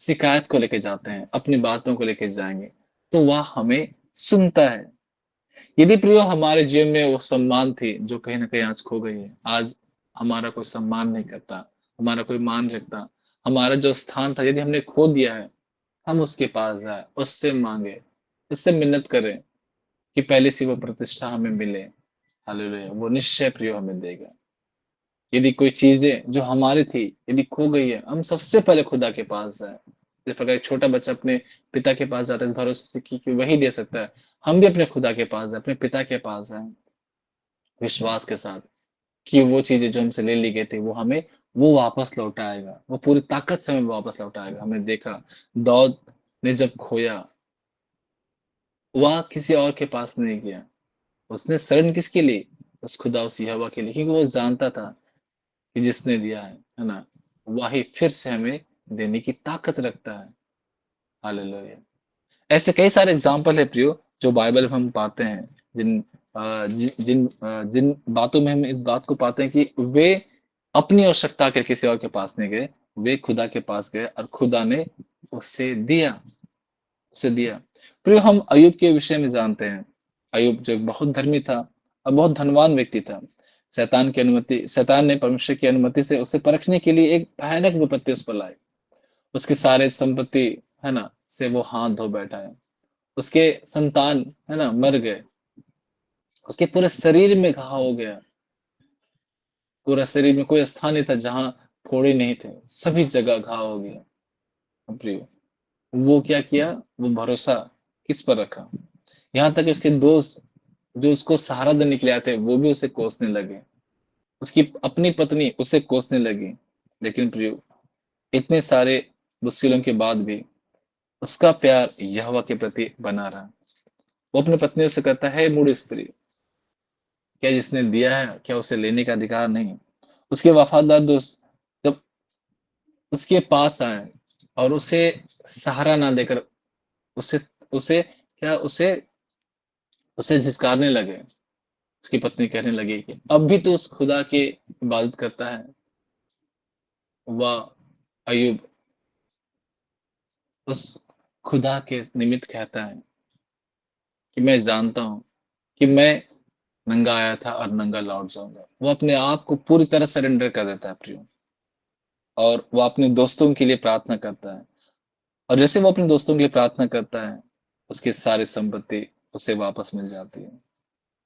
शिकायत को लेके जाते हैं, अपनी बातों को लेके जाएँगे, तो वह हमें सुनता है। यदि प्रियो हमारे जीवन में वो सम्मान थी जो कहीं न कहीं आज खो गई है। आज हमारा कोई सम्मान नहीं करता, हमारा कोई मान रखता, हमारा जो स्थान था यदि हमने खो दिया है, हम उसके पास जाएँ, उससे माँगे, उससे मिन्नत करें कि पहले से वो प्रतिष्ठा हमें मिले। हालेलुया! वो निश्चय प्रियो हमें देगा। यदि कोई चीज़ें जो हमारी थी, यदि खो गई है, हम सबसे पहले खुदा के पास जाएँ। जिस प्रकार एक छोटा बच्चा अपने पिता के पास जाता है इस भरोसे से कि वही दे सकता है। हम भी अपने खुदा के पास जाएँ, अपने पिता के पास जाएँ, विश्वास के साथ कि वो चीज़ें जो हमसे ले ली गई थी, वो हमें वो वापस लौटाएगा। वो पूरी ताकत से हमें वापस लौटाएगा। हमने देखा दाऊद ने जब खोया, वह किसी और के पास नहीं गया। उसने शरण किसके लिए? उस खुदा, उस यहोवा के लिए, क्योंकि वो जानता था कि जिसने दिया है ना? वही फिर से हमें देने की ताकत रखता है। हालेलुया! ऐसे कई सारे एग्ज़ाम्पल है प्रियो, जो बाइबल में हम पाते हैं, जिन बातों में हम इस बात को पाते हैं कि वे अपनी आवश्यकता के किसी और के पास नहीं गए, वे खुदा के पास गए और खुदा ने उसे दिया, उसे दिया। प्रियो, हम अय्यूब के विषय में जानते हैं। अय्यूब जो एक बहुत धर्मी था और बहुत धनवान व्यक्ति था। शैतान ने परमेश्वर की अनुमति से उसे परखने के लिए एक भयानक विपत्ति उस पर लाई। उसकी सारे संपत्ति, है ना, से वो हाथ धो बैठा है। उसके संतान, है ना, मर गए। उसके पूरे शरीर में घाव हो गया। पूरा शरीर में कोई स्थान नहीं था जहाँ फोड़े नहीं थे। सभी जगह घाव हो गया। प्रियो, वो क्या किया? वो भरोसा किस पर रखा? यहाँ तक कि उसके दोस्त जो उसको सहारा देने के लिए आए थे, वो भी उसे कोसने लगे। उसकी अपनी पत्नी उसे कोसने लगी। लेकिन प्रियो, इतने सारे मुश्किलों के बाद भी उसका प्यार यहोवा के प्रति बना रहा। वो अपनी पत्नी से कहता है, मूढ़ स्त्री, क्या जिसने दिया है, क्या उसे लेने का अधिकार नहीं? उसके वफादार दोस्त जब उसके पास आए और उसे सहारा ना देकर उसे उसे क्या उसे उसे झिझकारने लगे। उसकी पत्नी कहने लगी कि अब भी तो उस खुदा की इबादत करता है। वह अय्यूब उस खुदा के निमित्त कहता है कि मैं जानता हूँ कि मैं नंगा आया था और नंगा लौट जाऊंगा। वो अपने आप को पूरी तरह सरेंडर कर देता है प्रियो, और वो अपने दोस्तों के लिए प्रार्थना करता है। और जैसे वो अपने दोस्तों के लिए प्रार्थना करता है, उसकी सारी संपत्ति उसे वापस मिल जाती है।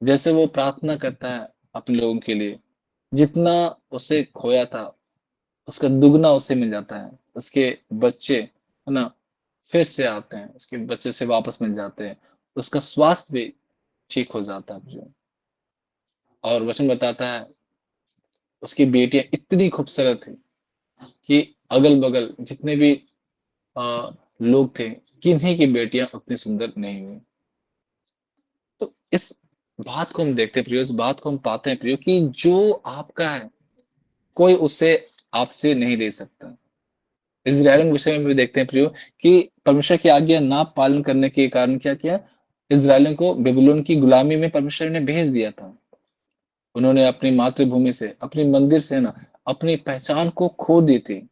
जैसे वो प्रार्थना करता है अपने लोगों के लिए, जितना उसे खोया था उसका दुगना उसे मिल जाता है। उसके बच्चे, है ना, फिर से आते हैं, उसके बच्चे से वापस मिल जाते हैं। उसका स्वास्थ्य भी ठीक हो जाता है प्रियो। और वचन बताता है उसकी बेटियां इतनी खूबसूरत थी कि अगल-बगल जितने भी लोग थे, किन्हीं की बेटियां उतनी सुंदर नहीं हुई। तो इस बात को हम देखते हैं प्रियो, इस बात को हम पाते हैं प्रियो कि जो आपका है, कोई उसे आपसे नहीं ले सकता। इज़राइलियों के विषय में भी देखते हैं प्रियो कि परमेश्वर की आज्ञा ना पालन करने के कारण क्या किया? इज़राइलियों को बेबीलोन की गुलामी में परमेश्वर ने भेज दिया था। उन्होंने अपनी मातृभूमि से, अपने मंदिर से ना, अपनी पहचान को खो दी थी।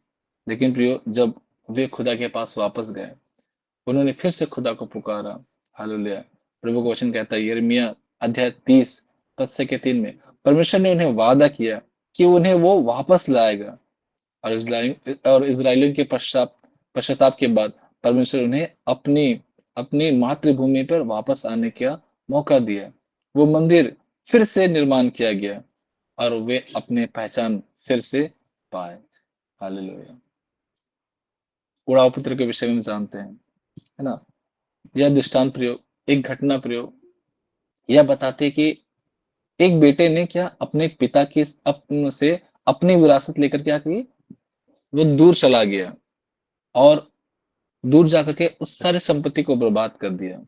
लेकिन प्रियो, जब वे खुदा के पास वापस गए, उन्होंने फिर से खुदा को पुकारा। हालेलुया! प्रभु का वचन कहता है यिर्मयाह अध्याय 30 पद से के 3 में, परमेश्वर ने उन्हें वादा किया कि उन्हें वो वापस लाएगा। और इज़राइलियों के पश्चाताप के बाद परमेश्वर उन्हें अपनी अपनी मातृभूमि पर वापस आने का मौका दिया। वो मंदिर फिर से निर्माण किया गया और वे अपने पहचान फिर से पाए। हालेलुया। उड़ाव पुत्र के विषय में जानते हैं, है ना। यह दृष्टांत प्रयोग, एक घटना प्रयोग यह बताते कि एक बेटे ने क्या अपने पिता की से अपनी विरासत लेकर क्या की, वो दूर चला गया और दूर जाकर के उस सारे संपत्ति को बर्बाद कर दिया।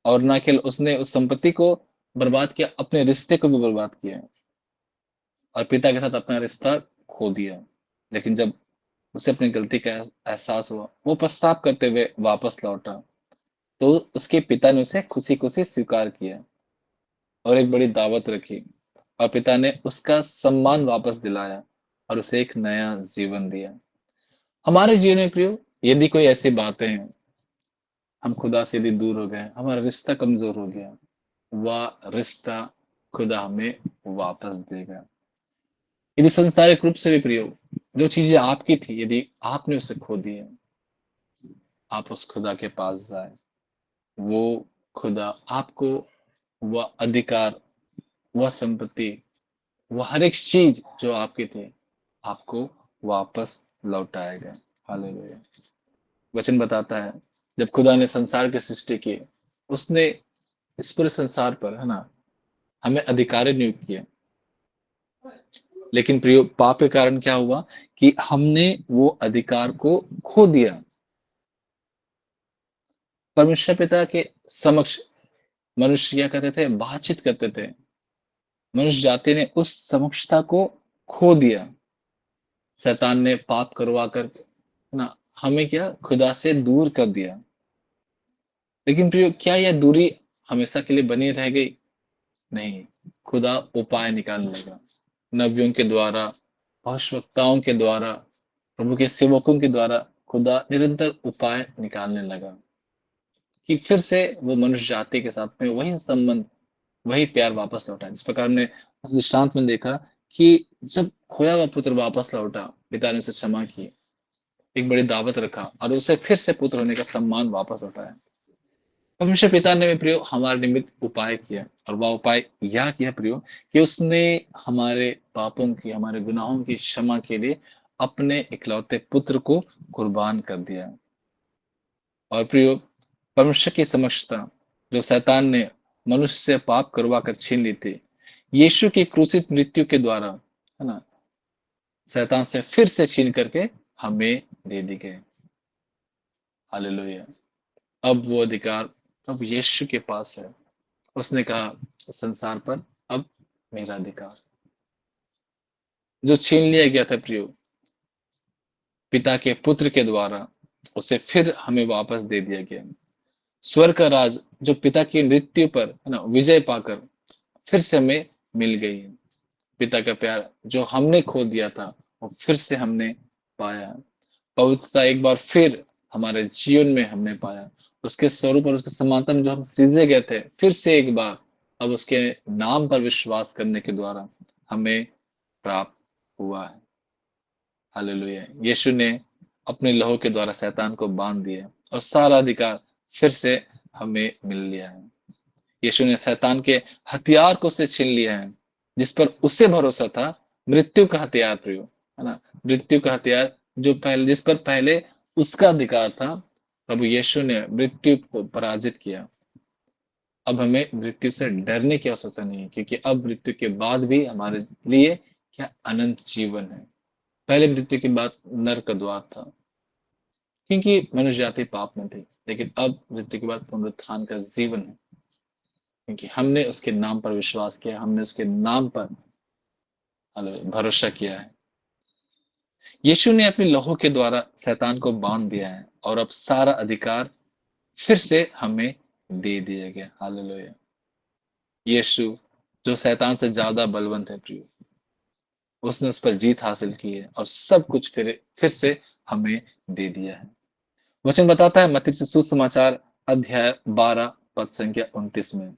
और ना केवल उसने उस संपत्ति को बर्बाद किया, अपने रिश्ते को भी बर्बाद किया और पिता के साथ अपना रिश्ता खो दिया। लेकिन जब उसे अपनी गलती का एहसास हुआ, वो पछताव करते हुए वापस लौटा, तो उसके पिता ने उसे खुशी खुशी स्वीकार किया और एक बड़ी दावत रखी और पिता ने उसका सम्मान वापस दिलाया और उसे एक नया जीवन दिया। हमारे जीवन में प्रियो, यदि कोई ऐसी बातें हैं, हम खुदा से यदि दूर हो गए, हमारा रिश्ता कमजोर हो गया, वह रिश्ता खुदा हमें वापस देगा। यदि संसारिक रूप से भी प्रियो, जो चीजें आपकी थी, यदि आपने उसे खो दी है, आप उस खुदा के पास जाए। वो खुदा आपको वह अधिकार, वह संपत्ति, वह हर एक चीज जो आपकी थी, आपको वापस लौटाएगा। हालेलुया। वचन बताता है, जब खुदा ने संसार की सृष्टि की, उसने इस पूरे संसार पर, है ना, हमें अधिकारी नियुक्त किया। लेकिन प्रियो, पाप के कारण क्या हुआ कि हमने वो अधिकार को खो दिया। परमेश्वर पिता के समक्ष मनुष्य क्या करते थे, बातचीत करते थे। मनुष्य जाति ने उस समक्षता को खो दिया। शैतान ने पाप करवा कर ना हमें क्या, खुदा से दूर कर दिया। लेकिन प्रियो, क्या यह दूरी हमेशा के लिए बनी रह गई? नहीं, खुदा उपाय निकालने लगा। नबियों के द्वारा, भविष्यवक्ताओं के द्वारा, प्रभु के सेवकों के द्वारा खुदा निरंतर उपाय निकालने लगा कि फिर से वो मनुष्य जाति के साथ में वही संबंध, वही प्यार वापस लौटा। जिस प्रकार ने उस दृष्टांत में देखा कि जब खोया हुआ पुत्र वापस लौटा, पिता ने उसे क्षमा की, एक बड़ी दावत रखा और उसे फिर से पुत्र होने का सम्मान वापस लौटाया। परमेश्वर पिता ने भी प्रियो हमारे निमित्त उपाय किया, और वह उपाय यह किया प्रियो कि उसने हमारे पापों की, हमारे गुनाहों की क्षमा के लिए अपने इकलौते पुत्र को कुर्बान कर दिया। और प्रियो, परमेश्वर की समक्षता जो शैतान ने मनुष्य से पाप करवा कर छीन ली थी, यीशु की क्रूसित मृत्यु के द्वारा, है ना, शैतान से फिर से छीन करके हमें दे दी गई। हालेलुया। अब वो अधिकार प्रभु यीशु के पास है। उसने कहा, संसार पर अब मेरा अधिकार जो छीन लिया गया था प्रियो पिता के पुत्र के द्वारा, उसे फिर हमें वापस दे दिया गया। स्वर्ग का राज जो पिता की मृत्यु पर, है ना, विजय पाकर फिर से हमें मिल गई है। पिता का प्यार जो हमने खो दिया था, वो फिर से हमने पाया। पवित्रता एक बार फिर हमारे जीवन में हमने पाया। उसके स्वरूप और उसके समानता में जो हम सृजे गए थे, फिर से एक बार अब उसके नाम पर विश्वास करने के द्वारा हमें प्राप्त हुआ है। हालेलुया। यीशु ने अपने लहू के द्वारा शैतान को बांध दिया और सारा अधिकार फिर से हमें मिल लिया है। यीशु ने शैतान के हथियार को से छीन लिया है, जिस पर उसे भरोसा था, मृत्यु का हथियार प्रियो, है ना, मृत्यु का हथियार जो पहले, जिस पर पहले उसका अधिकार था, प्रभु यीशु ने मृत्यु को पराजित किया। अब हमें मृत्यु से डरने की आवश्यकता नहीं है, क्योंकि अब मृत्यु के बाद भी हमारे लिए क्या अनंत जीवन है। पहले मृत्यु के बाद नरक का द्वार था, क्योंकि मनुष्य जाति पाप में थी, लेकिन अब मृत्यु के बाद पुनरुत्थान का जीवन है, क्योंकि हमने उसके नाम पर विश्वास किया, हमने उसके नाम पर भरोसा किया है। यीशु ने अपने लहू के द्वारा शैतान को बांध दिया है और अब सारा अधिकार फिर से हमें दे दिया गया। हालेलुया। यीशु जो शैतान से ज्यादा बलवंत है प्रियो, उसने उस पर जीत हासिल की है और सब कुछ फिर से हमें दे दिया है। वचन बताता है मत्ती से सुसमाचार अध्याय 12 पद संख्या 29 में,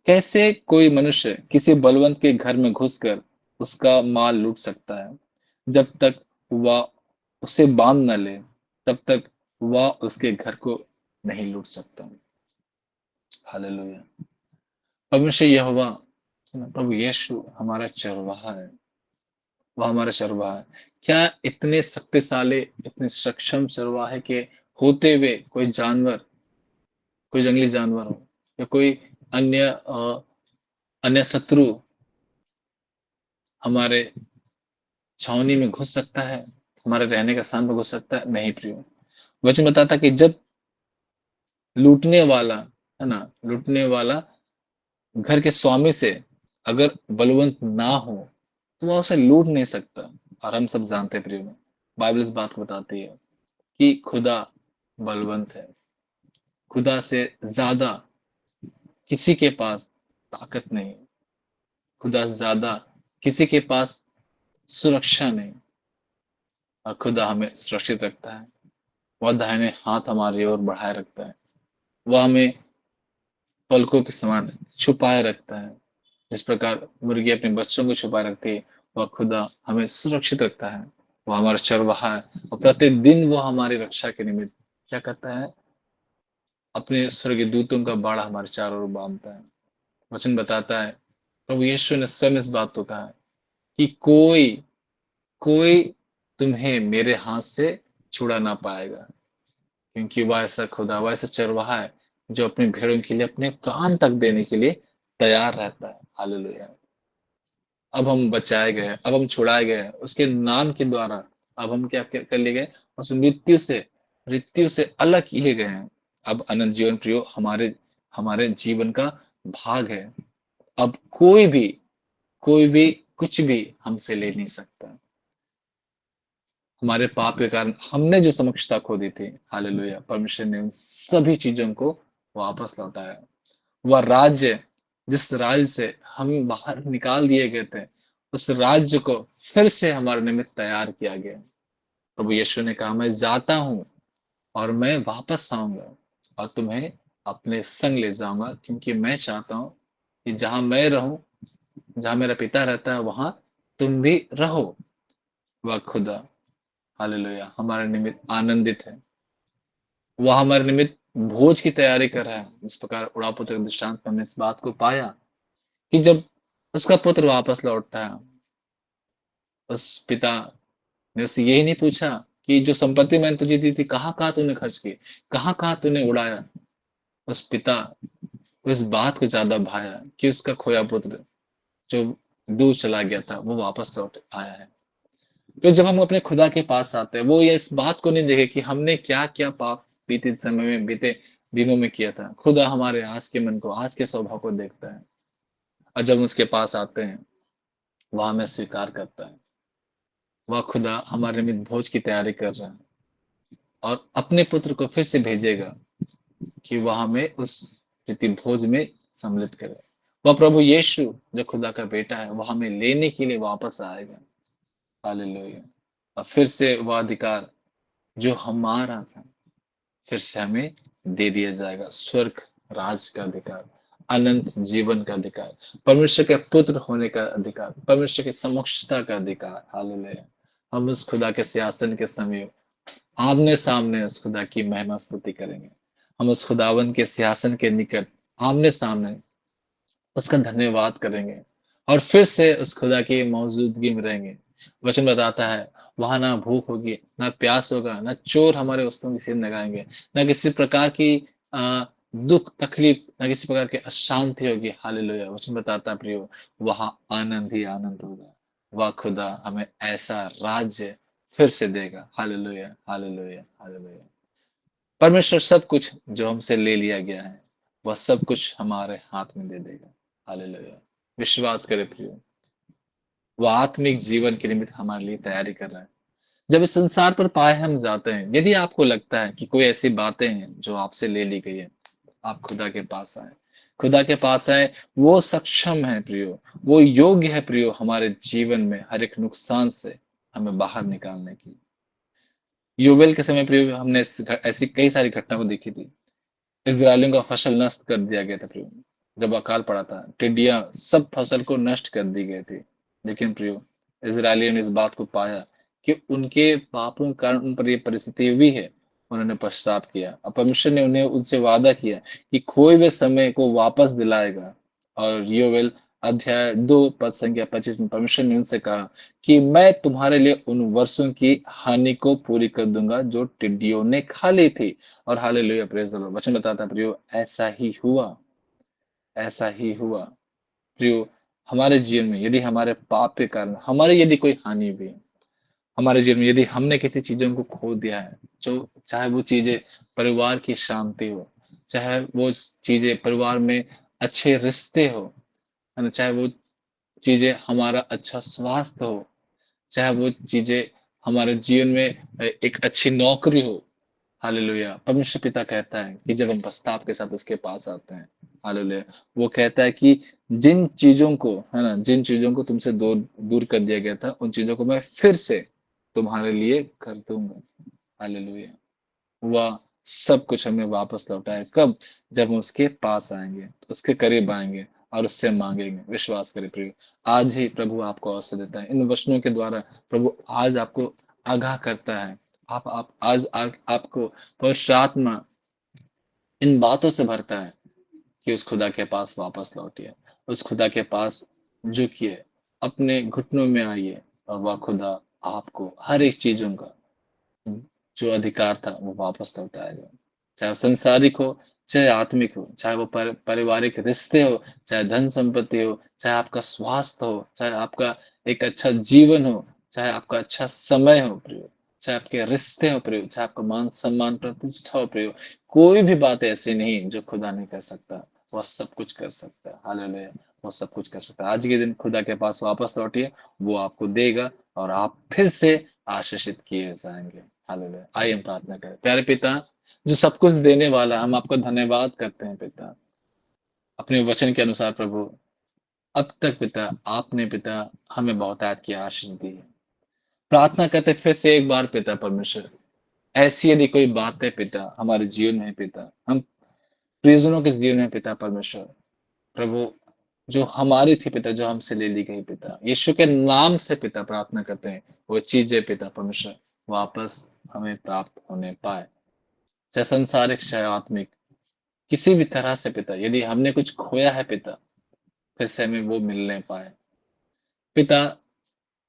कैसे कोई मनुष्य किसी बलवंत के घर में घुसकर उसका माल लूट सकता है? जब तक वह उसे बांध न ले, तब तक वह उसके घर को नहीं लूट सकता। हालेलुया। परमेश्वर यहोवा प्रभु यीशु हमारा चरवाहा है, वह हमारा चरवाहा है। क्या इतने शक्तिशाली, इतने सक्षम चरवाहे के होते हुए कोई जानवर, कोई जंगली जानवर हो या कोई अन्य अन्य शत्रु हमारे छावनी में घुस सकता है, हमारे रहने का स्थान में घुस सकता है? नहीं प्रियो। वचन बताता कि जब लूटने वाला, है ना, लूटने वाला घर के स्वामी से अगर बलवंत ना हो तो वह उसे लूट नहीं सकता। और हम सब जानते हैं प्रियो, बाइबल इस बात को बताती है कि खुदा बलवंत है, खुदा से ज्यादा किसी के पास ताकत नहीं, खुदा से ज्यादा किसी के पास सुरक्षा नहीं। और खुदा हमें सुरक्षित रखता है, वह दाहिने हाथ हमारी ओर बढ़ाए रखता है, वह हमें पलकों के समान छुपाए रखता है। जिस प्रकार मुर्गी अपने बच्चों को छुपाए रखती है, वह खुदा हमें सुरक्षित रखता है। वह हमारा चरवाहा है और प्रतिदिन वह हमारी रक्षा के निमित्त क्या करता है? अपने स्वर्गीय दूतों का बाड़ा हमारे चारों ओर बांधता है। वचन बताता है, प्रभु यीशु ने स्वयं इस बात को कहा है कि कोई कोई तुम्हें मेरे हाथ से छुड़ा ना पाएगा, क्योंकि वह ऐसा खुदा, वह ऐसा चरवाहा है जो अपनी भेड़ों के लिए अपने प्राण तक देने के लिए तैयार रहता है। हालेलुया। अब हम बचाए गए, अब हम छुड़ाए गए उसके नाम के द्वारा। अब हम क्या कर लिए गए? उस मृत्यु से अलग किए गए हैं। अब अनंत जीवन प्रियो हमारे हमारे जीवन का भाग है। अब कोई भी कुछ भी हमसे ले नहीं सकता। हमारे पाप के कारण हमने जो समक्षता खो दी थी, हालेलुया, परमेश्वर ने उन सभी चीजों को वापस लौटाया। वह राज्य, जिस राज्य से हम बाहर निकाल दिए गए थे, उस राज्य को फिर से हमारे निमित्त तैयार किया गया। प्रभु यीशु ने कहा, मैं जाता हूं और मैं वापस आऊंगा और तुम्हें अपने संग ले जाऊंगा, क्योंकि मैं चाहता हूं कि जहां मैं रहूं, जहां मेरा पिता रहता है, वहां तुम भी रहो। वह खुदा, हालेलुया, हमारे निमित्त आनंदित है। वह हमारे निमित्त भोज की तैयारी कर रहा है। इस प्रकार उड़ा पुत्र के दृष्टांत में हमने इस बात को पाया कि जब उसका पुत्र वापस लौटता है, उस पिता ने उससे यही नहीं पूछा कि जो संपत्ति मैंने तुझे दी थी कहाँ कहाँ तूने खर्च की, कहाँ कहाँ तूने उड़ाया। उस पिता को इस बात को ज्यादा भाया कि उसका खोया पुत्र जो दूर चला गया था वो वापस लौट आया है। तो जब हम अपने खुदा के पास आते हैं, वो ये इस बात को नहीं देखे कि हमने क्या क्या पाप बीते समय में, बीते दिनों में किया था। खुदा हमारे आज के मन को, आज के स्वभाव को देखता है, और जब उसके पास आते हैं वह हमें स्वीकार करता है। वह खुदा हमारे निमित्त भोज की तैयारी कर रहा है और अपने पुत्र को फिर से भेजेगा कि वह हमें उस रीति भोज में सम्मिलित करे। वह प्रभु यीशु जो खुदा का बेटा है, वह हमें लेने के लिए वापस आएगा। हालेलुया। और फिर से वह अधिकार जो हमारा था फिर से हमें दे दिया जाएगा। स्वर्ग राज का अधिकार, अनंत जीवन का अधिकार, परमेश्वर के पुत्र होने का अधिकार, परमेश्वर की समक्षता का अधिकार। हालेलुया। हम उस खुदा के सिंहासन के समय आमने सामने उस खुदा की महिमा स्तुति करेंगे। हम उस खुदावन के सिंहासन के निकट आमने सामने उसका धन्यवाद करेंगे और फिर से उस खुदा की मौजूदगी में रहेंगे। वचन बताता है, वहां ना भूख होगी, ना प्यास होगा, ना चोर हमारे वस्तुओं की सीध लगाएंगे, ना किसी प्रकार की दुख तकलीफ, ना किसी प्रकार की अशांति होगी। हालेलुया। वचन बताता है प्रियो, वहां आनंद ही आनंद होगा। वह खुदा हमें ऐसा राज्य फिर से देगा। Hallelujah, hallelujah, hallelujah. परमेश्वर सब कुछ जो हमसे ले लिया गया है, वह सब कुछ हमारे हाथ में दे देगा। हालेलुया। विश्वास करे प्रियो, वह आत्मिक जीवन के निमित्त हमारे लिए तैयारी कर रहा है। जब इस संसार पर पाए हम जाते हैं, यदि आपको लगता है कि कोई ऐसी बातें हैं जो आपसे ले ली गई है, आप खुदा के पास आए। खुदा के पास आए, वो सक्षम है प्रियो, वो योग्य है प्रियो, हमारे जीवन में हर एक नुकसान से हमें बाहर निकालने की। योवेल के समय प्रियो हमने ऐसी कई सारी घटना को देखी थी। इजरायलियों का फसल नष्ट कर दिया गया था प्रियो। जब अकाल पड़ा था, टिड्डियां सब फसल को नष्ट कर दी गई थी। लेकिन प्रियो, इजरायलियों ने इस बात को पाया कि उनके पापों के कारण उन पर यह परिस्थिति हुई है। उन्होंने पश्चाताप किया और परमेश्वर ने उनसे वादा किया कि खोए हुए समय को वापस दिलाएगा। और योवेल अध्याय 2 पद संख्या 25 में परमेश्वर ने उनसे कहा कि मैं तुम्हारे लिए उन वर्षों की हानि को पूरी कर दूंगा जो टिड्डियों ने खा ली थी। और हालेलुया, प्रेज द लॉर्ड। वचन बताता है प्रियो, ऐसा ही हुआ, ऐसा ही हुआ। प्रियो, हमारे जीवन में यदि हमारे पाप के कारण हमारी यदि कोई हानि हुई, हमारे जीवन में यदि हमने किसी चीजों को खो दिया है, जो चाहे वो चीजें परिवार की शांति हो, चाहे वो चीजें परिवार में अच्छे रिश्ते हो, है ना, चाहे वो चीजें हमारा अच्छा स्वास्थ्य हो, चाहे वो चीजें हमारे जीवन में एक अच्छी नौकरी हो। हालेलुया। परमेश्वर पिता कहता है कि जब हम पश्चाताप के साथ उसके पास आते हैं, हालेलुया, वो कहता है कि जिन चीजों को, है ना, जिन चीजों को तुमसे दूर दूर कर दिया गया था, उन चीजों को मैं फिर से तुम्हारे लिए कर दूंगा। हालेलुया। वह सब कुछ हमें वापस लौटाए। कब? जब हम उसके पास आएंगे, उसके करीब आएंगे और उससे मांगेंगे। विश्वास करें प्रिय, आज ही प्रभु आपको अवसर देता है। इन वचनों के द्वारा प्रभु आज आपको आगाह करता है। आप आज आपको पवित्र आत्मा इन बातों से भरता है कि उस खुदा के पास वापस लौटिए, उस खुदा के पास झुकिए, अपने घुटनों में आइए, और वह खुदा आपको हर एक चीजों का जो अधिकार था वो वापस लौटाएगा। चाहे वो संसारिक हो, चाहे आत्मिक हो, चाहे वो पारिवारिक रिश्ते हो, चाहे धन संपत्ति हो, चाहे आपका स्वास्थ्य हो, चाहे आपका एक अच्छा जीवन हो, चाहे आपका अच्छा समय हो प्रियो, चाहे आपके रिश्ते हो प्रियो, चाहे आपका मान सम्मान प्रतिष्ठा हो प्रियो, कोई भी बात ऐसी नहीं जो खुदा नहीं कर सकता। वह सब कुछ कर सकता है। हालेलुया। वो सब कुछ कर सकता है। आज के दिन खुदा के पास वापस लौटिए, वो आपको देगा और आप फिर से आशीषित किए जाएंगे। हालेलुया। आइए हम प्रार्थना करें। प्यारे पिता, जो सब कुछ देने वाला, हम आपका धन्यवाद करते हैं पिता, अपने वचन के अनुसार प्रभु। अब तक पिता आपने पिता हमें बहुतायत की आशीष दी है। प्रार्थना करते फिर से एक बार पिता परमेश्वर, ऐसी यदि कोई बात है पिता हमारे जीवन में है पिता, हम प्रियजनों के जीवन में पिता परमेश्वर प्रभु, जो हमारी थी पिता, जो हमसे ले ली गई पिता, यीशु के नाम से पिता प्रार्थना करते हैं, वो चीजें पिता परमेश्वर वापस हमें प्राप्त होने पाए। चाहे संसारिक, चाहे आत्मिक, किसी भी तरह से पिता, यदि हमने कुछ खोया है पिता, फिर से हमें वो मिलने पाए पिता,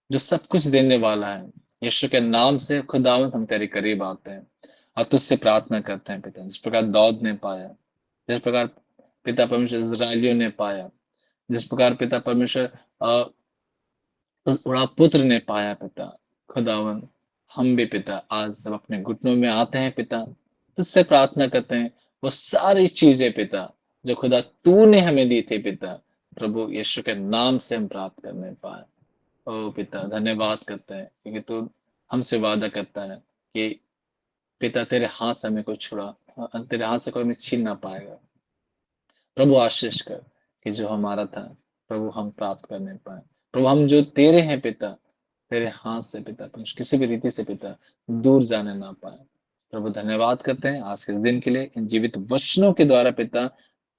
जो सब कुछ देने वाला है। यीशु के नाम से खुदावंद हम तेरे करीब आते हैं और तुझसे प्रार्थना करते हैं पिता, जिस प्रकार दाऊद ने पाया, जिस प्रकार पिता परमेश्वर इस्राएलियों ने पाया, जिस प्रकार पिता परमेश्वर उड़ा पुत्र ने पाया पिता, खुदावन हम भी पिता आज सब अपने घुटनों में आते हैं पिता, तुझसे प्रार्थना करते हैं वो सारी चीजें पिता जो खुदा तूने हमें दी थी पिता, प्रभु यीशु के नाम से हम प्राप्त करने पाए। ओ पिता धन्यवाद करते हैं क्योंकि तू हमसे वादा करता है कि पिता तेरे हाथ से हमें कोई तेरे हाथ से कोई हमें छीन ना पाएगा। प्रभु आशीष कर कि जो हमारा था प्रभु हम प्राप्त करने पाए। प्रभु हम जो तेरे हैं पिता, तेरे हाथ से पिता किसी भी रीति से पिता दूर जाने ना पाए। प्रभु धन्यवाद करते हैं आज के इस दिन के लिए, इन जीवित वचनों के द्वारा पिता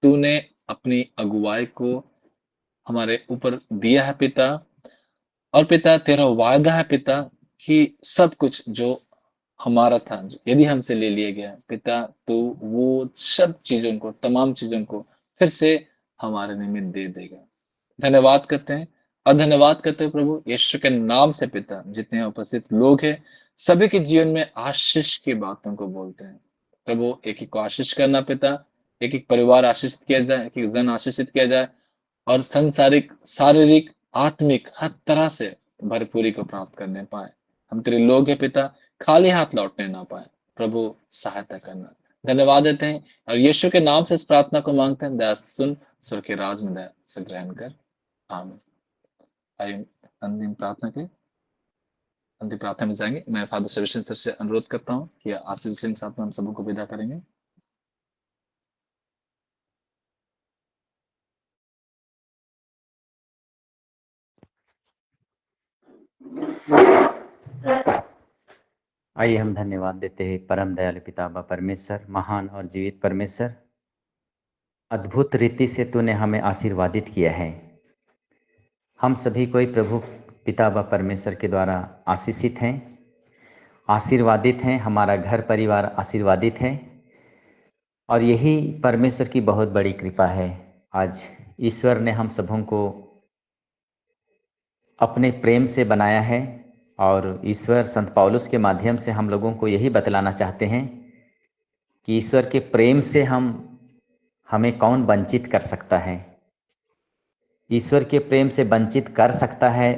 तूने अपनी अगुवाई को हमारे ऊपर दिया है पिता, और पिता तेरा वायदा है पिता कि सब कुछ जो हमारा था, यदि हमसे ले लिया गया पिता, तो वो सब चीजों को, तमाम चीजों को फिर से हमारे निमित्त दे देगा। धन्यवाद करते हैं और धन्यवाद करते हैं प्रभु यीशु के नाम से पिता, जितने उपस्थित लोग हैं सभी के जीवन में आशीष की बातों को बोलते हैं। प्रभु एक एक को आशीष करना पिता, एक एक परिवार आशीषित किया जाए, एक एक जन आशीषित किया जाए, और संसारिक, शारीरिक, आत्मिक हर तरह से भरपूरी को प्राप्त करने पाए। हम तेरे लोग हैं पिता, खाली हाथ लौटने ना पाए। प्रभु सहायता करना। धन्यवाद देते हैं और यीशु के नाम से इस प्रार्थना को मांगते हैं। दया सुन, स्वर्ग के राज में दया से ग्रहण कर। आमीन। आइए अंतिम प्रार्थना के अंतिम प्रार्थना में जाएंगे। मैं फादर सेबेस्टियन सर से अनुरोध करता हूँ कि आशीष के साथ में हम सबको विदा करेंगे। आइए हम धन्यवाद देते हैं परम दयालु पिता बा परमेश्वर, महान और जीवित परमेश्वर, अद्भुत रीति से तूने हमें आशीर्वादित किया है। हम सभी कोई प्रभु पिता बा परमेश्वर के द्वारा आशीषित हैं, आशीर्वादित हैं। हमारा घर परिवार आशीर्वादित है और यही परमेश्वर की बहुत बड़ी कृपा है। आज ईश्वर ने हम सबों को अपने प्रेम से बनाया है। और ईश्वर संत पौलुस के माध्यम से हम लोगों को यही बतलाना चाहते हैं कि ईश्वर के प्रेम से हमें कौन वंचित कर सकता है। ईश्वर के प्रेम से वंचित कर सकता है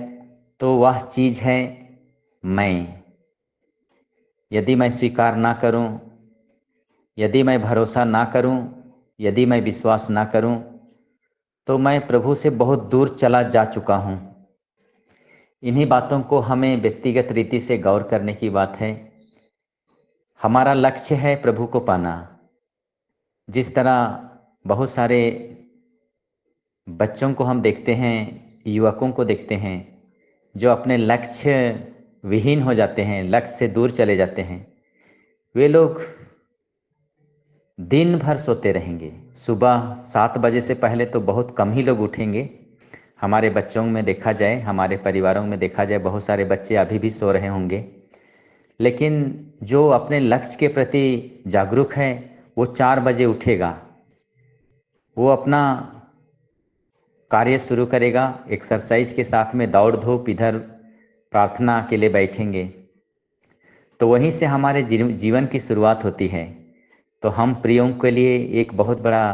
तो वह चीज़ है मैं। यदि मैं स्वीकार ना करूं, यदि मैं भरोसा ना करूं, यदि मैं विश्वास ना करूं, तो मैं प्रभु से बहुत दूर चला जा चुका हूं। इन्हीं बातों को हमें व्यक्तिगत रीति से गौर करने की बात है। हमारा लक्ष्य है प्रभु को पाना। जिस तरह बहुत सारे बच्चों को हम देखते हैं, युवकों को देखते हैं, जो अपने लक्ष्य विहीन हो जाते हैं, लक्ष्य से दूर चले जाते हैं। वे लोग दिन भर सोते रहेंगे। सुबह 7 बजे से पहले तो बहुत कम ही लोग उठेंगे। हमारे बच्चों में देखा जाए, हमारे परिवारों में देखा जाए, बहुत सारे बच्चे अभी भी सो रहे होंगे। लेकिन जो अपने लक्ष्य के प्रति जागरूक है वो 4 बजे उठेगा, वो अपना कार्य शुरू करेगा, एक्सरसाइज के साथ में दौड़ धूप, इधर प्रार्थना के लिए बैठेंगे। तो वहीं से हमारे जीवन की शुरुआत होती है। तो हम प्रियों के लिए एक बहुत बड़ा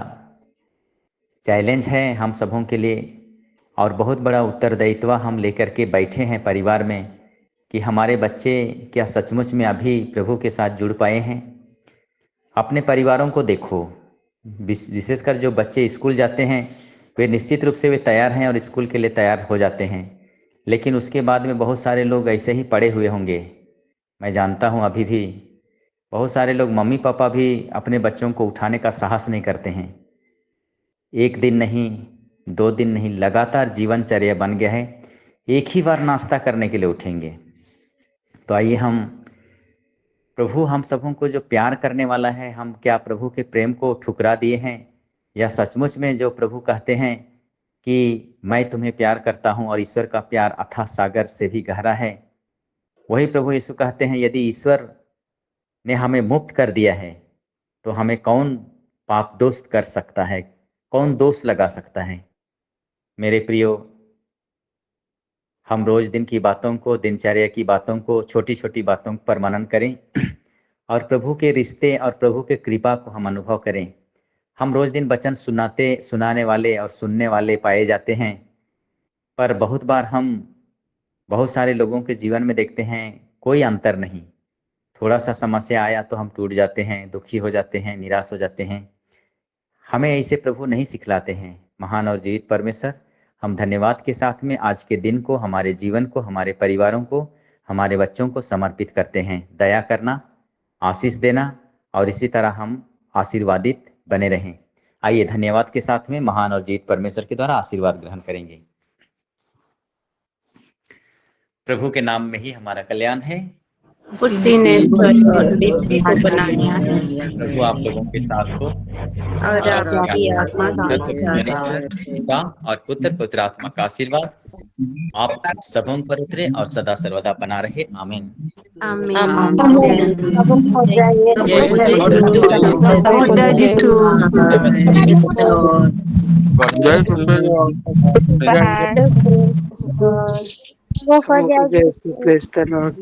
चैलेंज है हम सबों के लिए, और बहुत बड़ा उत्तरदायित्व हम लेकर के बैठे हैं परिवार में कि हमारे बच्चे क्या सचमुच में अभी प्रभु के साथ जुड़ पाए हैं। अपने परिवारों को देखो, विशेषकर जो बच्चे स्कूल जाते हैं वे निश्चित रूप से वे तैयार हैं और स्कूल के लिए तैयार हो जाते हैं। लेकिन उसके बाद में बहुत सारे लोग ऐसे ही पड़े हुए होंगे। मैं जानता हूँ अभी भी बहुत सारे लोग, मम्मी पापा भी अपने बच्चों को उठाने का साहस नहीं करते हैं। 1 दिन नहीं, 2 दिन नहीं, लगातार जीवनचर्या बन गया है। एक ही बार नाश्ता करने के लिए उठेंगे। तो आइए हम प्रभु हम सबों को जो प्यार करने वाला है, हम क्या प्रभु के प्रेम को ठुकरा दिए हैं, या सचमुच में जो प्रभु कहते हैं कि मैं तुम्हें प्यार करता हूं और ईश्वर का प्यार अथाह सागर से भी गहरा है, वही प्रभु यीशु कहते हैं यदि ईश्वर ने हमें मुक्त कर दिया है तो हमें कौन पाप दोष कर सकता है, कौन दोष लगा सकता है। मेरे प्रियो, हम रोज दिन की बातों को, दिनचर्या की बातों को, छोटी छोटी बातों पर मनन करें और प्रभु के रिश्ते और प्रभु के कृपा को हम अनुभव करें। हम रोज दिन वचन सुनाने वाले और सुनने वाले पाए जाते हैं, पर बहुत बार हम बहुत सारे लोगों के जीवन में देखते हैं कोई अंतर नहीं। थोड़ा सा समस्या आया तो हम टूट जाते हैं, दुखी हो जाते हैं, निराश हो जाते हैं। हमें ऐसे प्रभु नहीं सिखलाते हैं। महान और जीवित परमेश्वर, हम धन्यवाद के साथ में आज के दिन को, हमारे जीवन को, हमारे परिवारों को, हमारे बच्चों को समर्पित करते हैं। दया करना, आशीष देना और इसी तरह हम आशीर्वादित बने रहें। आइए धन्यवाद के साथ में महान और जीवित परमेश्वर के द्वारा आशीर्वाद ग्रहण करेंगे। प्रभु के नाम में ही हमारा कल्याण है। उसी ने स्वर्ग और पृथ्वी को बनाया है प्रभु आप लोगों के साथ हो और आपकी आत्मा का साथ। पिता और पुत्र पवित्र आत्मा का आशीर्वाद आप सबों पर उतरे और सदा सर्वदा बना रहे। आमीन। Praise the Lord.